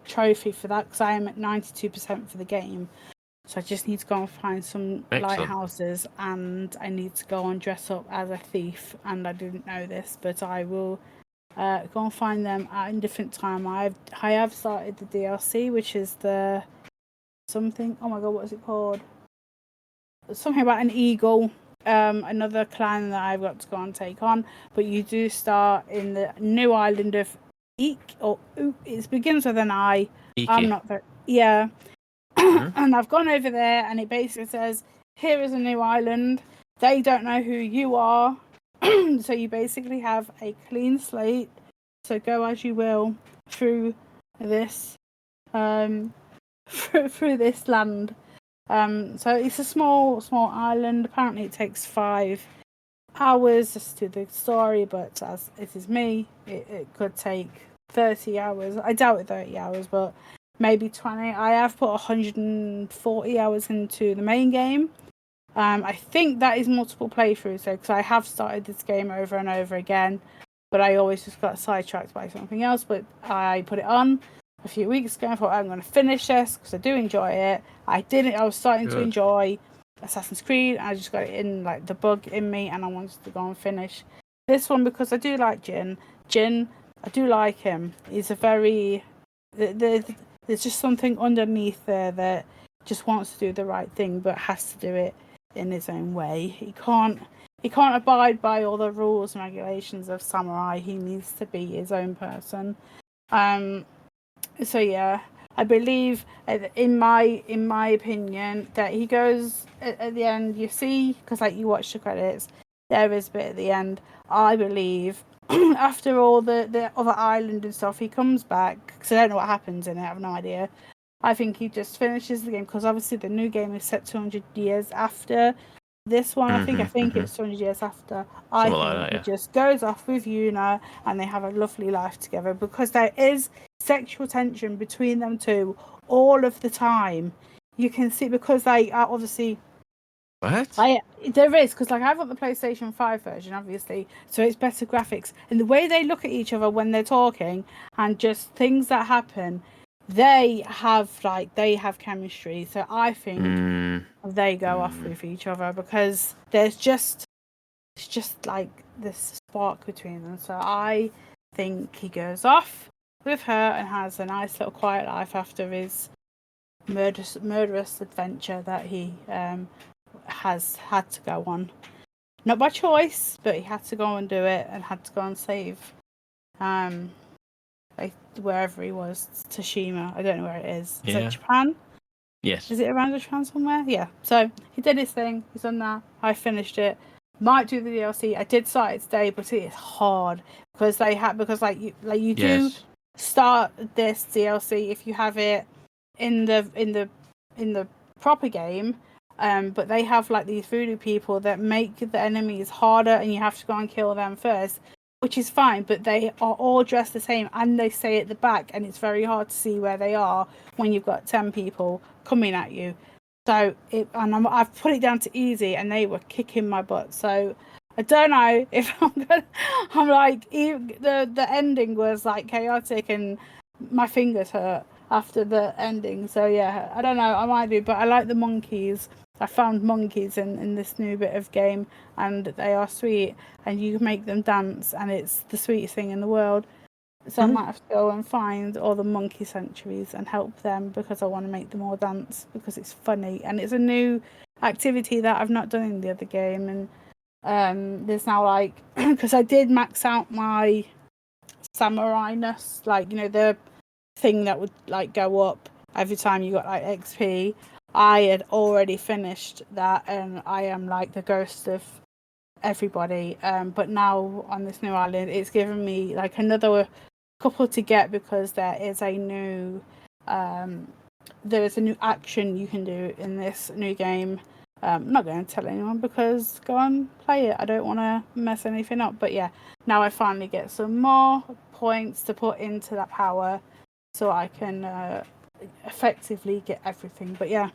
trophy for that, because I am at 92% for the game. So I just need to go and find some lighthouses, and I need to go and dress up as a thief. And I didn't know this, but I will go and find them at a different time. I have started the DLC, which is the something. Oh my God, what is it called? Something about an eagle. Another clan that I've got to go and take on. But you do start in the new island of Eek, or it begins with an I. Iki. I'm not very. Yeah. And I've gone over there, and it basically says, here is a new island. They don't know who you are. So you basically have a clean slate. So go as you will through this through this land. So it's a small island. Apparently it takes 5 hours just to do the story, but as it is me, it could take 30 hours. I doubt it 30 hours, but maybe 20. I have put 140 hours into the main game. I think that is multiple playthroughs, so because I have started this game over and over again, but I always just got sidetracked by something else. But I put it on a few weeks ago. I thought, I'm going to finish this because I do enjoy it. I didn't. I was starting to enjoy Assassin's Creed. And I just got it in, like, the bug in me, and I wanted to go and finish this one because I do like Jin. I do like him. He's a very... There's just something underneath there that just wants to do the right thing, but has to do it in his own way. He can't he can't abide by all the rules and regulations of samurai. He needs to be his own person. So yeah, I believe, in my opinion, that he goes at the end. You see, because like you watch the credits, there is a bit at the end. I believe after all the other island and stuff, he comes back, because I don't know what happens in it. I have no idea. I think he just finishes the game, because obviously the new game is set 200 years after this one. I think it's 200 years after. I think he just goes off with Yuna, and they have a lovely life together, because there is sexual tension between them two all of the time. You can see, because they are obviously... What? There is, because like I've got the PlayStation 5 version, obviously, so it's better graphics, and the way they look at each other when they're talking and just things that happen, they have chemistry. So I think they go off with each other, because it's just like this spark between them. So I think he goes off with her and has a nice little quiet life after his murderous adventure that he has had to go on. Not by choice, but he had to go and do it, and had to go and save like wherever he was, Tsushima. I don't know where it is. Is it Japan? Yes. Is it around Japan somewhere? Yeah. So he did his thing. He's done that. I finished it. Might do the DLC. I did start it today, but it is hard, because you do start this DLC if you have it in the proper game. But they have like these voodoo people that make the enemies harder, and you have to go and kill them first, which is fine, but they are all dressed the same, and they stay at the back, and it's very hard to see where they are when you've got 10 people coming at you. So I've put it down to easy, and they were kicking my butt. So I don't know if I'm like, the ending was like chaotic, and my fingers hurt after the ending. So yeah, I don't know, I might do, but I like the monkeys. I found monkeys in this new bit of game, and they are sweet, and you can make them dance, and it's the sweetest thing in the world. So I might have to go and find all the monkey sanctuaries and help them, because I want to make them all dance, because it's funny, and it's a new activity that I've not done in the other game. And there's now like, because I did max out my samurai-ness, like, you know, the thing that would like go up every time you got like XP. I had already finished that, and I am like the ghost of everybody. But now on this new island, it's given me like another couple to get, because there is a new action you can do in this new game. I'm not going to tell anyone, because go and play it. I don't want to mess anything up. But yeah, now I finally get some more points to put into that power, so I can effectively get everything. But yeah,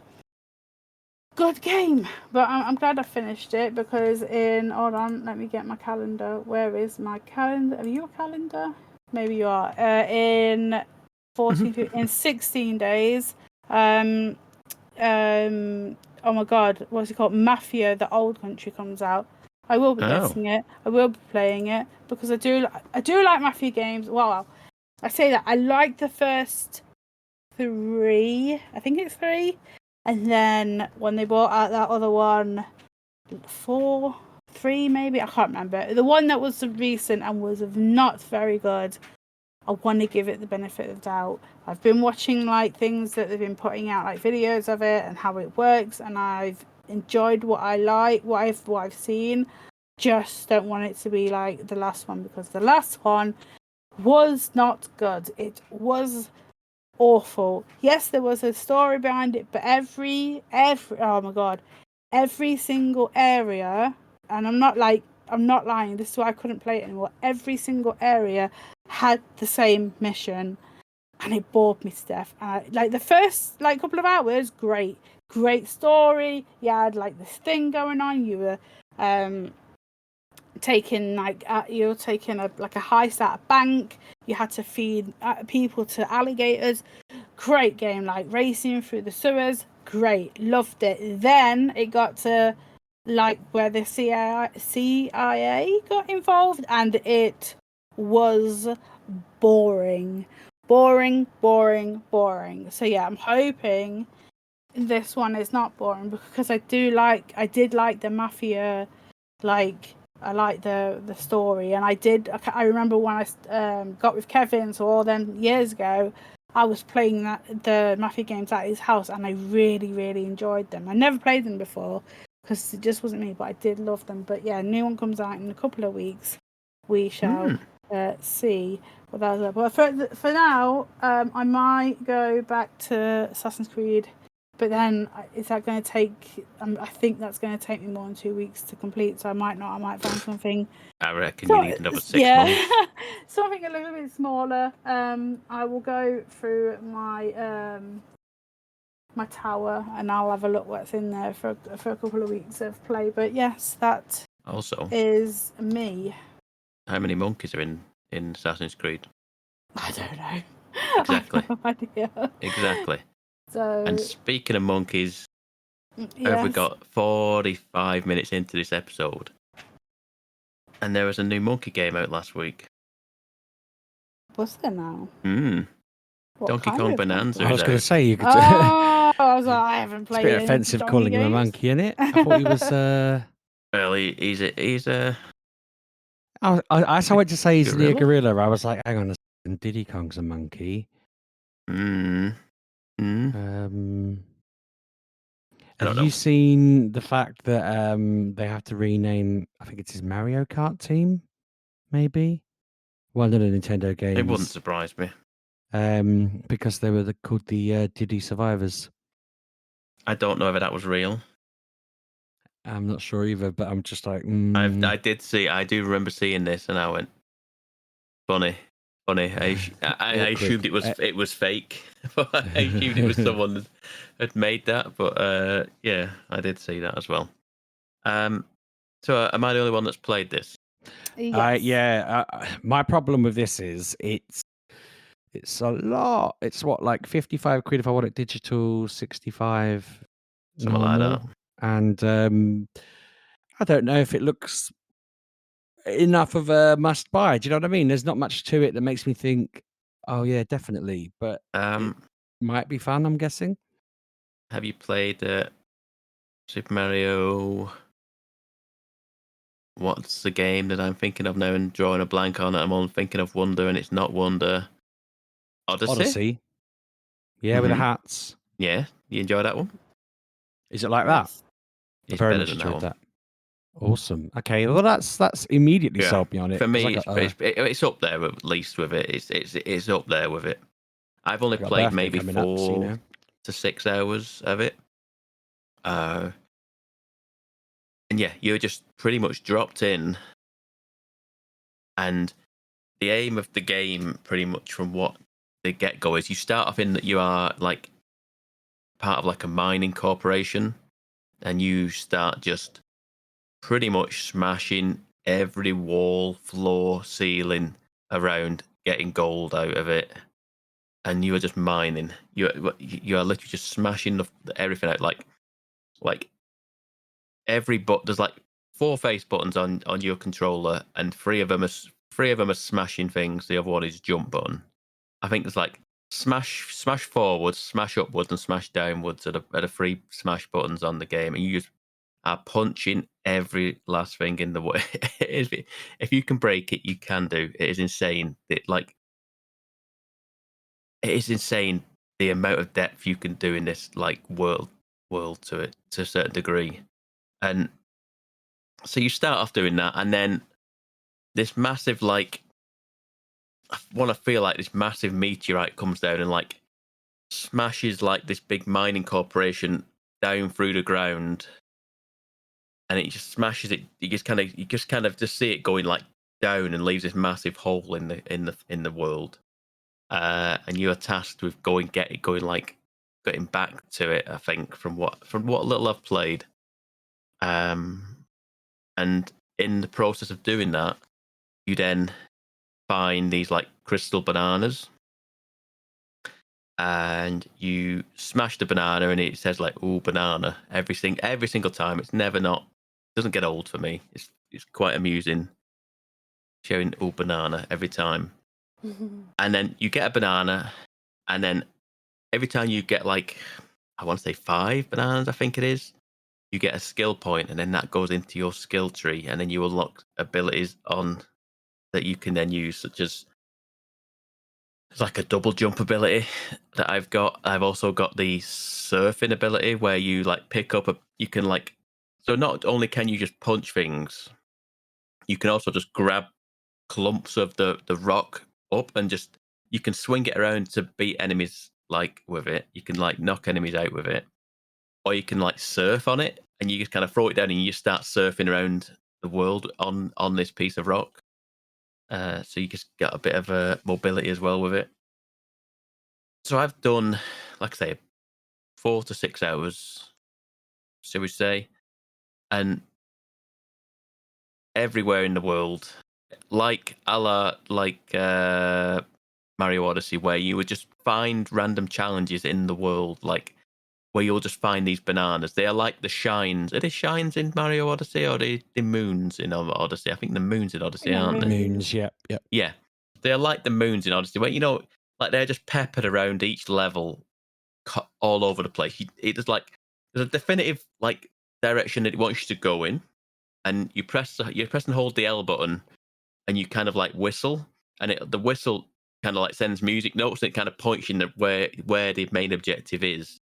good game. But I'm glad I finished it, because hold on, let me get my calendar. Where is my calendar? Have you a calendar? Maybe you are. In 16 days. Oh my god, what's it called? Mafia, the old country, comes out. I will be getting it. I will be playing it, because I do like Mafia games. Well, I say that I like the first 3. I think it's 3, and then when they brought out that other one, 3 maybe, I can't remember. The one that was recent and was not very good. I want to give it the benefit of the doubt. I've been watching like things that they've been putting out, like videos of it and how it works, and I've enjoyed what I've seen. Just don't want it to be like the last one, because the last one was not good. It was awful. Yes, there was a story behind it, but every oh my god, every single area, and I'm not lying, this is why I couldn't play it anymore. Every single area had the same mission, and it bored me to death. Like the first like couple of hours, great story. You had like this thing going on. You were taking a heist at a bank. You had to feed people to alligators. Great game, like racing through the sewers. Great, loved it. Then it got to like where the CIA got involved, and it was boring. So yeah, I'm hoping this one is not boring, because I did like the Mafia Like, I like the story, and I remember when I got with Kevin, so all them years ago, I was playing the Mafia games at his house, and I really, really enjoyed them. I never played them before because it just wasn't me, but I did love them. But yeah, new one comes out in a couple of weeks. We shall see what that's about. But for now, I might go back to Assassin's Creed. But then, is that going to take? I think that's going to take me more than 2 weeks to complete. So I might not. I might find something. I reckon you need another 6 months. Something a little bit smaller. I will go through my my tower, and I'll have a look what's in there for a couple of weeks of play. But yes, that also is me. How many monkeys are in Assassin's Creed? I don't know. Exactly. I have no idea. Exactly. So, and speaking of monkeys, yes. have we got 45 minutes into this episode? And there was a new monkey game out last week. What's there now? Donkey Kong Bananza. I was going to say you could. I was like, I haven't played. It's a bit offensive calling him a monkey, isn't it? I thought he was. Well, he's a. I went to say he's a gorilla. I was like, hang on a second, Diddy Kong's a monkey. Have you seen the fact that they have to rename? I think it's his Mario Kart team, maybe. One of the Nintendo games. It wouldn't surprise me. Because they were called the Diddy Survivors. I don't know if that was real. I'm not sure either, but I'm just like. I do remember seeing this, and I went, funny. I assumed it was fake. I assumed it was someone that had made that, but yeah, I did see that as well. So am I the only one that's played this? Yes. My problem with this is it's a lot. It's what, like 55 quid if I want it digital, 65 something normal. like that. And I don't know if it looks enough of a must buy. Do you know what I mean? There's not much to it that makes me think, oh yeah, definitely. But it might be fun, I'm guessing. Have you played Super Mario? What's the game that I'm thinking of now and drawing a blank on it? I'm only thinking of Wonder, and it's not Wonder. Odyssey? Yeah, with the hats. Yeah, you enjoy that one? Is it like that? It's better than that one. Awesome. Okay, well that's immediately sold me on it. For me, it's up there at least with it. It's up there with it. I've only played maybe 4 to 6 hours of it. And yeah, you're just pretty much dropped in. And the aim of the game, pretty much from what the get-go is, you start off in that you are like part of like a mining corporation, and you start just pretty much smashing every wall, floor, ceiling around, getting gold out of it, and you are just mining. You are literally just smashing everything out. Like every there's like 4 face buttons on your controller, and 3 of them are smashing things. The other one is jump button. I think there's like smash forwards, smash upwards, and smash downwards are the 3 smash buttons on the game, and you just are punching every last thing in the way. If you can break it, you can do. It is insane. It is insane the amount of depth you can do in this like world to it to a certain degree. And so you start off doing that, and then this massive I want to feel like this massive meteorite comes down and like smashes like this big mining corporation down through the ground. And it just smashes it. You just kind of just see it going like down and leaves this massive hole in the world. And you are tasked with getting back to it. I think from what little I've played. And in the process of doing that, you then find these like crystal bananas, and you smash the banana, and it says like "ooh, banana" every single time. It's never not. Doesn't get old for me. It's quite amusing showing "ooh, banana" every time. And then you get a banana, and then every time you get like, I want to say 5 bananas, I think it is, you get a skill point, and then that goes into your skill tree, and then you unlock abilities on that you can then use, such as it's like a double jump ability that I've got. I've also got the surfing ability where you like pick up you can like, so not only can you just punch things, you can also just grab clumps of the rock up and just, you can swing it around to beat enemies like with it. You can like knock enemies out with it, or you can like surf on it and you just kind of throw it down and you just start surfing around the world on this piece of rock. So you just got a bit of mobility as well with it. So I've done, like I say, 4 to 6 hours, shall we say, and everywhere in the world, like Mario Odyssey, where you would just find random challenges in the world, like where you'll just find these bananas. They are like the shines. Are they shines in Mario Odyssey, or are they the moons in Odyssey? I think the moons in Odyssey, aren't they? Moons, yep. Yeah, they're like the moons in Odyssey, where like they're just peppered around each level, all over the place. There's a definitive like direction that it wants you to go in, and you press and hold the L button, and you kind of like whistle, and the whistle kind of like sends music notes, and it kind of points you in where the main objective is.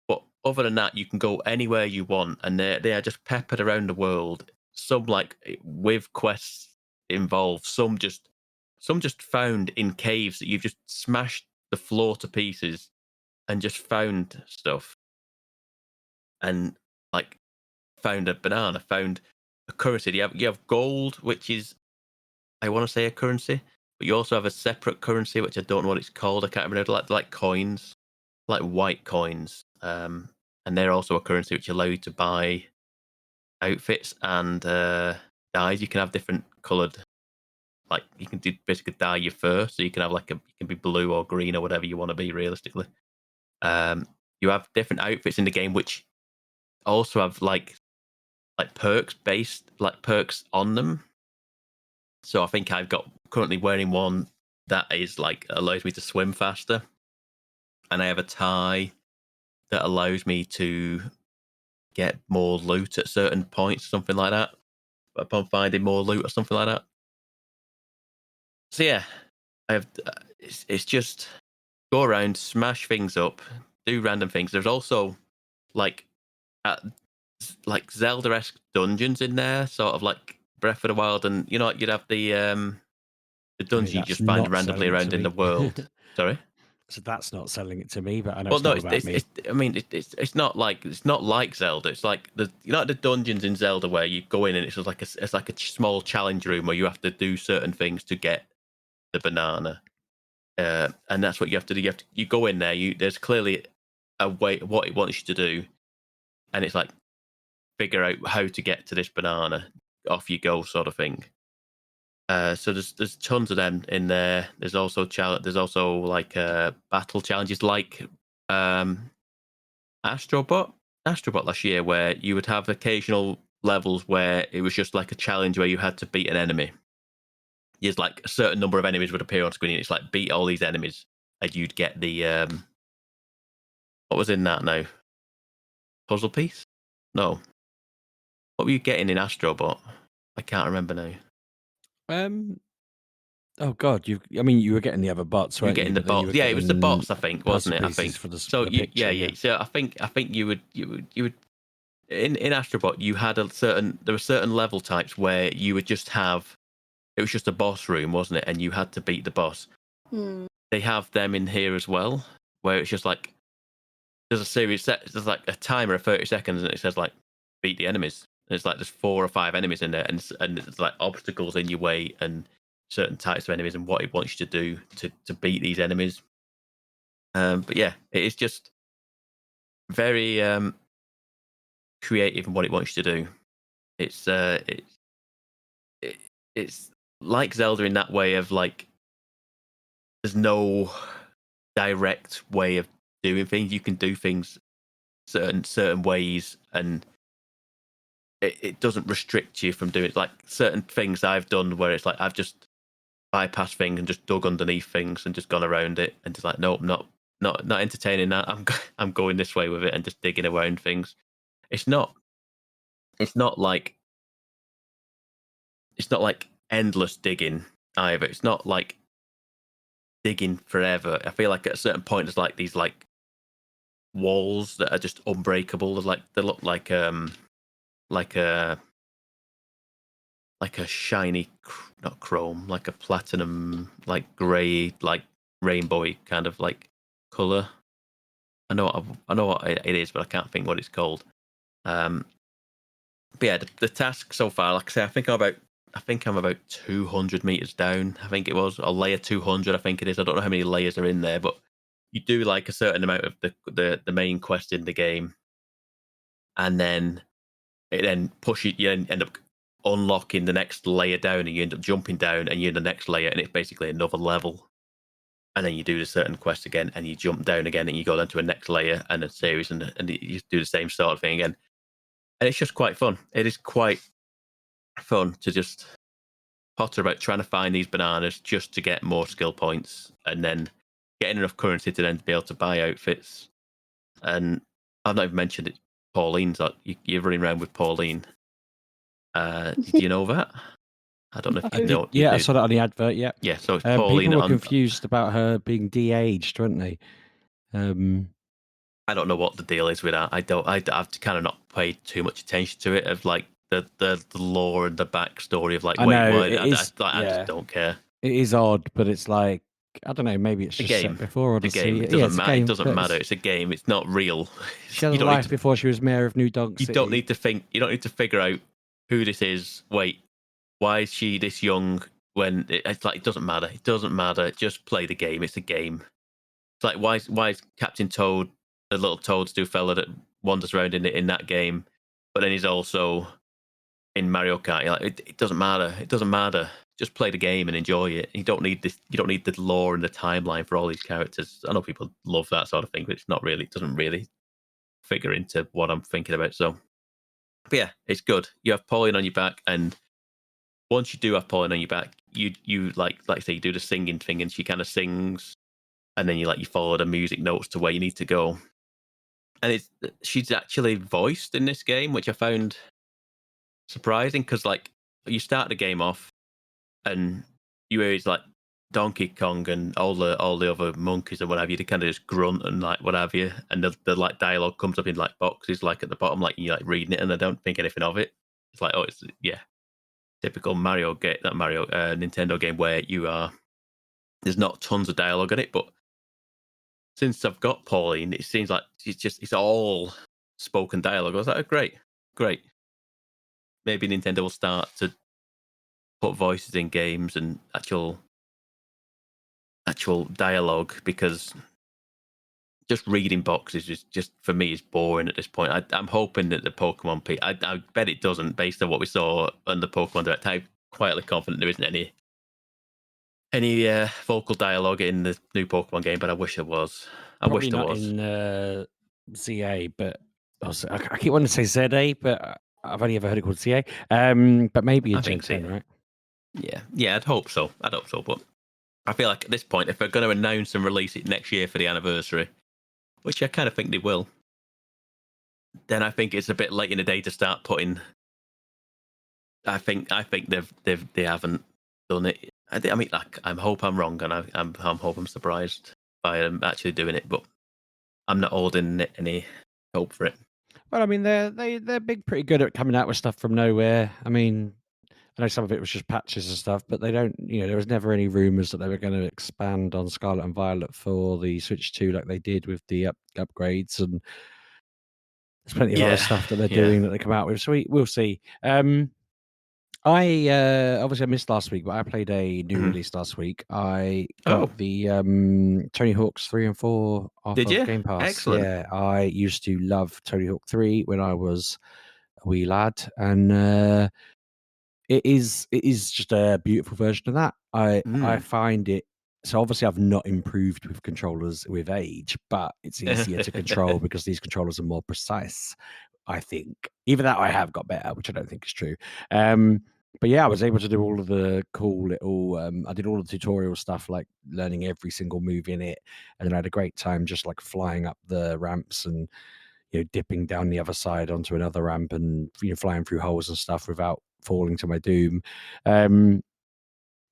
But other than that, you can go anywhere you want, and they are just peppered around the world. Some like with quests involved, some just found in caves that you've just smashed the floor to pieces and just found stuff. And like found a banana, found a currency. You have gold, which is, I want to say, a currency, but you also have a separate currency which I don't know what it's called. I can't remember. Like coins, like white coins. And they're also a currency which allow you to buy outfits and dyes. You can have different coloured, like you can basically dye your fur, so you can have you can be blue or green or whatever you want to be realistically. You have different outfits in the game which also have like perks on them. So I think I've got currently wearing one that is like allows me to swim faster, and I have a tie that allows me to get more loot at certain points, something like that. Upon finding more loot or something like that. So yeah, I have. It's just go around, smash things up, do random things. There's also like Zelda-esque dungeons in there, sort of like Breath of the Wild, and you'd have the dungeon you just find randomly around in the world. Sorry. So that's not selling it to me, but I know it's not about me. It's not like Zelda. It's like the the dungeons in Zelda where you go in and it's just like a small challenge room where you have to do certain things to get the banana, and that's what you have to do. You go in there. There's clearly a way what it wants you to do, and it's like figure out how to get to this banana. Off you go, sort of thing. So there's tons of them in there. There's also like battle challenges like Astrobot last year, where you would have occasional levels where it was just like a challenge where you had to beat an enemy. There's like a certain number of enemies would appear on screen. It's like beat all these enemies, and you'd get the what was in that now? Puzzle piece? No. What were you getting in Astrobot? I can't remember now. Oh God, you were getting the other bots, weren't you? Getting the bots. Yeah, it was the bots, I think, wasn't it? I think. For the, so the picture, yeah. So I think you would in Astrobot you had there were certain level types where you would just have, it was just a boss room, wasn't it? And you had to beat the boss. They have them in here as well, where it's just like there's like a timer of 30 seconds, and it says like beat the enemies. And it's like there's 4 or 5 enemies in there, and there's like obstacles in your way and certain types of enemies and what it wants you to do to beat these enemies. But yeah, it is just very creative in what it wants you to do. It's like Zelda in that way of like there's no direct way of doing things. You can do things certain ways, and it doesn't restrict you from doing it. Like certain things I've done where it's like I've just bypassed things and just dug underneath things and just gone around it, and just like nope, not entertaining that. I'm going this way with it and just digging around things. it's not like endless digging either. It's not like digging forever. I feel like at a certain point there's like these like walls that are just unbreakable. There's like they look like a shiny, not chrome, like a platinum, like grey, like rainbowy kind of like color. I know what it is, but I can't think what it's called. But yeah, the task so far, like I say, I think I'm about 200 meters down. I think it was a layer 200. I think it is. I don't know how many layers are in there, but you do like a certain amount of the main quest in the game, and then it then pushes. You end up unlocking the next layer down, and you end up jumping down, and you're in the next layer, and it's basically another level. And then you do the certain quest again, and you jump down again, and you go down to a next layer and a series, and you do the same sort of thing again. And it's just quite fun. It is quite fun to just potter about trying to find these bananas just to get more skill points, and then getting enough currency to then be able to buy outfits. And I've not even mentioned it. Pauline's like you're running around with Pauline. Do you know that? I don't know if you know. Yeah, I saw that on the advert. Yeah. Yeah, so it's Pauline. People were confused about her being de-aged, weren't they? I don't know what the deal is with that. I've kind of not paid too much attention to it. Of like the lore and the backstory of like, I just don't care. It is odd, but it's like I don't know. Maybe it's just set before Odyssey. A game. It doesn't matter. It doesn't matter. It's a game. It's not real. She had a life before she was mayor of New Dog City. You don't need to think. You don't need to figure out who this is. Wait, why is she this young? When it's like it doesn't matter. It doesn't matter. Just play the game. It's a game. It's like why is Captain Toad the little toadstool fella that wanders around in that game, but then he's also in Mario Kart? You're like, it doesn't matter. It doesn't matter. Just play the game and enjoy it. You don't need this. You don't need the lore and the timeline for all these characters. I know people love that sort of thing, but it's not really. It doesn't really figure into what I'm thinking about. So, but yeah, it's good. You have Pauline on your back, and once you do have Pauline on your back, you like I say, you do the singing thing, and she kind of sings, and then you follow the music notes to where you need to go. And she's actually voiced in this game, which I found surprising because like you start the game off and you hear like Donkey Kong and all the other monkeys and what have you, they kind of just grunt and like what have you, and the like dialogue comes up in like boxes like at the bottom, like you like reading it, and I don't think anything of it. It's like, oh, it's typical Mario game, that Mario Nintendo game where there's not tons of dialogue in it, but since I've got Pauline, it seems like it's all spoken dialogue. I was like, oh, great. Maybe Nintendo will start to put voices in games and actual dialogue, because just reading boxes is just for me is boring at this point. I'm hoping that the Pokemon I bet it doesn't, based on what we saw on the Pokemon Direct. I'm quietly confident there isn't any vocal dialogue in the new Pokemon game, but I wish there was. Probably wish there was in ZA, but I keep wanting to say ZA, but I've only ever heard it called ZA. But maybe in Gen 10, right? Yeah, I'd hope so. But I feel like at this point, if they're going to announce and release it next year for the anniversary, which I kind of think they will, then I think it's a bit late in the day to start putting. I think they haven't done it. I mean, like, I hope I'm wrong, and I'm hope I'm surprised by them actually doing it, but I'm not holding any hope for it. Well, I mean, they're pretty good at coming out with stuff from nowhere. I mean, I know some of it was just patches and stuff, but they don't. There was never any rumors that they were going to expand on Scarlet and Violet for the Switch 2 like they did with the upgrades, and there's plenty of other stuff that they're doing that they come out with. So we'll see. I obviously I missed last week, but I played a new release last week. I got the Tony Hawk's 3 and 4 off of Game Pass. Excellent. Yeah, I used to love Tony Hawk 3 when I was a wee lad, and it is just a beautiful version of that. I find it. So obviously I've not improved with controllers with age, but it's easier to control because these controllers are more precise, I think. Even that I have got better, which I don't think is true. But yeah, I was able to do all of the cool little. I did all the tutorial stuff, like learning every single move in it, and then I had a great time just like flying up the ramps and dipping down the other side onto another ramp and flying through holes and stuff without falling to my doom.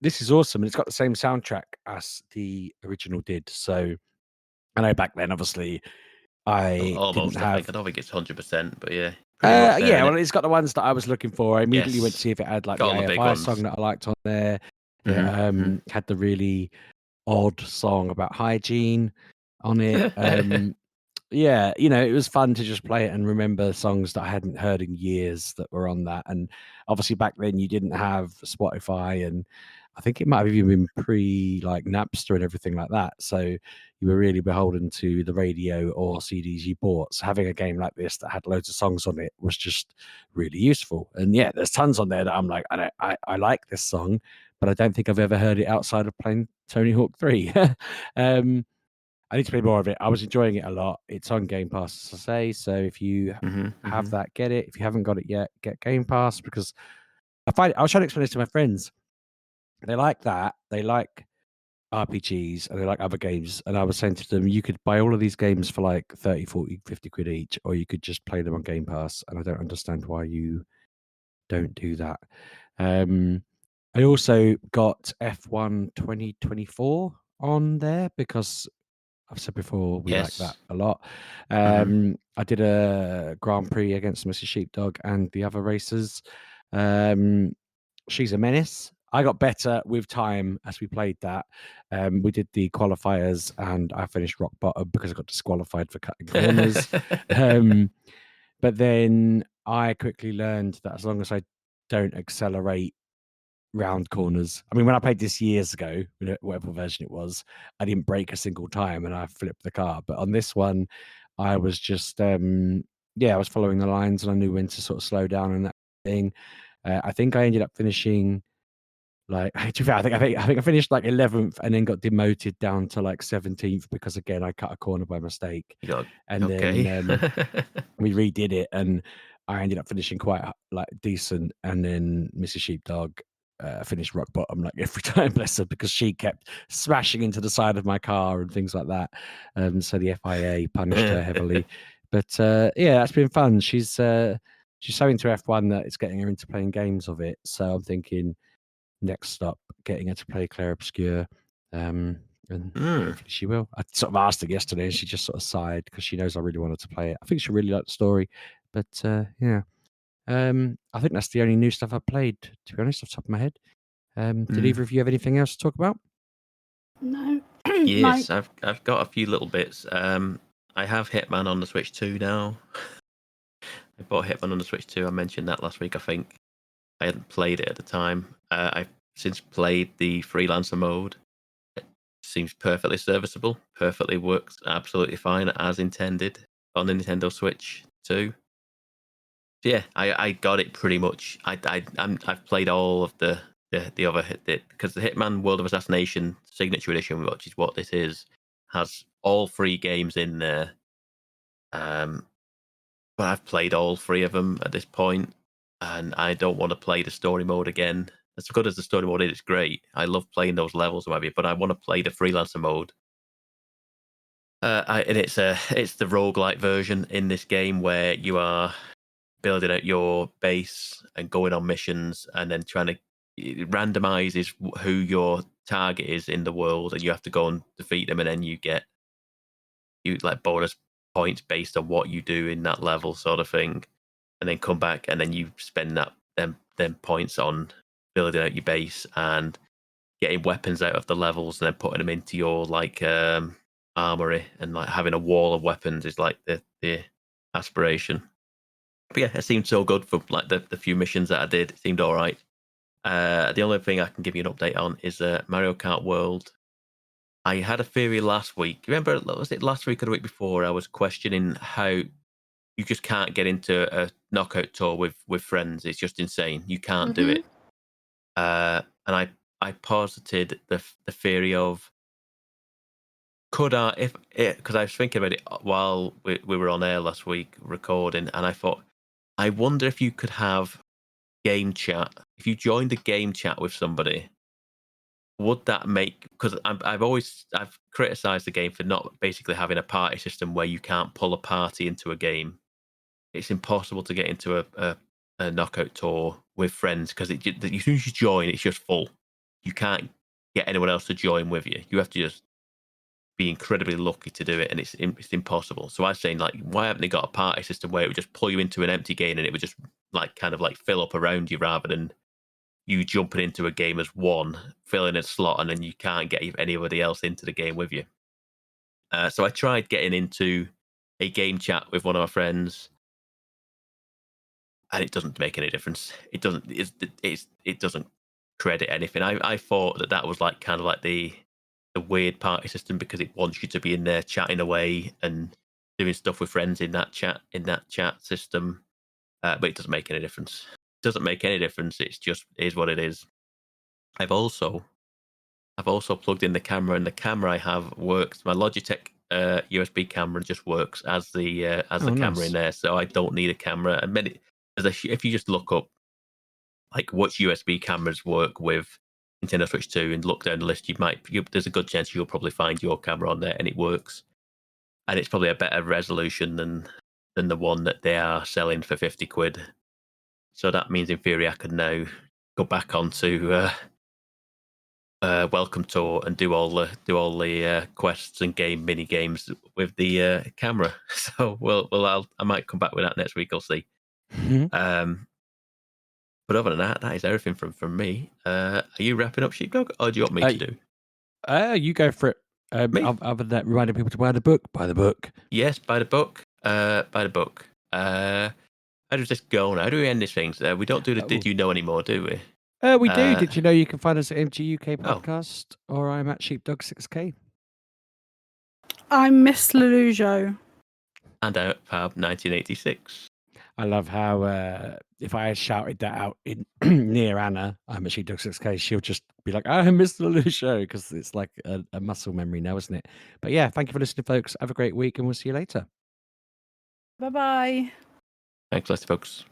This is awesome, and it's got the same soundtrack as the original did. So I know back then, obviously, I didn't Almost, I have. think. I don't think it's 100%, but yeah, pretty much there, Yeah, well, innit? it's got the ones that I was looking for. I immediately went to Yes. see if it had like Got the all the big AFI song ones. that I liked on there. Mhm, It had the really odd song about hygiene on it. Yeah, it was fun to just play it and remember songs that I hadn't heard in years that were on that. And obviously back then you didn't have Spotify, and I think it might have even been pre like Napster and everything like that. So you were really beholden to the radio or CDs you bought. So having a game like this that had loads of songs on it was just really useful. And yeah, there's tons on there that I'm like, I like this song, but I don't think I've ever heard it outside of playing Tony Hawk 3. I need to play more of it. I was enjoying it a lot. It's on Game Pass, as I say. So if you have that, get it. If you haven't got it yet, get Game Pass, because I was trying to explain this to my friends. They like that. They like RPGs and they like other games. And I was saying to them, you could buy all of these games for like 30, 40, 50 quid each, or you could just play them on Game Pass. And I don't understand why you don't do that. I also got F1 2024 on there because I've said before, we like that Yes. a lot. I did a Grand Prix against Mrs. Sheepdog and the other racers. She's a menace. I got better with time as we played that. We did the qualifiers and I finished rock bottom because I got disqualified for cutting corners. But then I quickly learned that as long as I don't accelerate round corners. I mean, when I played this years ago, whatever version it was, I didn't break a single time and I flipped the car. But on this one, I was just, I was following the lines and I knew when to sort of slow down and that thing. I think I ended up finishing like, to be fair, I think I finished like 11th and then got demoted down to like 17th because again I cut a corner by mistake. And okay. then we redid it and I ended up finishing quite like decent. And then Mrs. Sheepdog finished rock bottom like every time, bless her, because she kept smashing into the side of my car and things like that. So the FIA punished her heavily. But yeah, that's been fun. She's so into F1 that it's getting her into playing games of it. So I'm thinking next stop, getting her to play Claire Obscure. And hopefully she will. I sort of asked her yesterday and she just sort of sighed because she knows I really wanted to play it. I think she really liked the story. But yeah. I think that's the only new stuff I've played, to be honest, off the top of my head. Did either of you have anything else to talk about? No. Yes, I've got a few little bits. I have Hitman on the Switch 2 now. I bought Hitman on the Switch 2. I mentioned that last week, I think. I hadn't played it at the time. I've since played the freelancer mode. It seems perfectly serviceable, perfectly works absolutely fine as intended on the Nintendo Switch 2. Yeah, I got it pretty much. I've played all of the other because the Hitman World of Assassination Signature Edition, which is what this is, has all 3 games in there. But I've played all 3 of them at this point, and I don't want to play the story mode again. As good as the story mode is, it's great. I love playing those levels, maybe, but I want to play the freelancer mode. And it's the roguelike version in this game where you are building out your base and going on missions and then trying to it randomizes who your target is in the world, and you have to go and defeat them, and then you like bonus points based on what you do in that level, sort of thing, and then come back and then you spend them points on building out your base and getting weapons out of the levels and then putting them into your like armory, and like having a wall of weapons is like the aspiration. But yeah, it seemed so good for like the few missions that I did. It seemed all right. The only thing I can give you an update on is Mario Kart World. I had a theory last week. Remember, was it last week or the week before? I was questioning how you just can't get into a knockout tour with friends. It's just insane. You can't do it. And I posited the theory of could I because I was thinking about it while we were on air last week recording, and I thought I wonder if you could have game chat. If you joined a game chat with somebody would that make, because I've criticized the game for not basically having a party system where you can't pull a party into a game. It's impossible to get into a knockout tour with friends because as soon as you join, it's just full. You can't get anyone else to join with you. You have to just be incredibly lucky to do it, and it's impossible. So I was saying, like, why haven't they got a party system where it would just pull you into an empty game and it would just like kind of like fill up around you rather than you jumping into a game as one, filling a slot, and then you can't get anybody else into the game with you. So I tried getting into a game chat with one of my friends, and it doesn't make any difference. It doesn't. It doesn't credit anything. I thought that was like kind of like the weird party system because it wants you to be in there chatting away and doing stuff with friends in that chat system, but it doesn't make any difference. It doesn't make any difference. It's just is what it is. I've also plugged in the camera, and the camera I have works. My Logitech USB camera just works as the camera in there, so I don't need a camera. And if you just look up like which USB cameras work with Nintendo Switch 2 and look down the list, there's a good chance you'll probably find your camera on there, and it works. And it's probably a better resolution than the one that they are selling for 50 quid. So that means in theory I could now go back onto Welcome Tour and do all the quests and mini games with the camera. So I might come back with that next week. I'll see. Mm-hmm. But other than that is everything from me. Are you wrapping up, Sheepdog, or do you want me to do? You go for it. Other than that, reminding people to buy the book. Buy the book. Yes, buy the book. Buy the book. How does this go now? How do we end these things? We don't do the Did You Know anymore, do we? We do. Did you know you can find us at Mgukpodcast or I'm at Sheepdog6k? I'm Miss Lelujo. And out Pab 1986. I love how if I had shouted that out in near Anna, I'm at Sheepdog6k, she'll just be like, I missed the Lelujo, because it's like a muscle memory now, isn't it? But yeah, thank you for listening, folks. Have a great week, and we'll see you later. Bye-bye. Thanks, folks.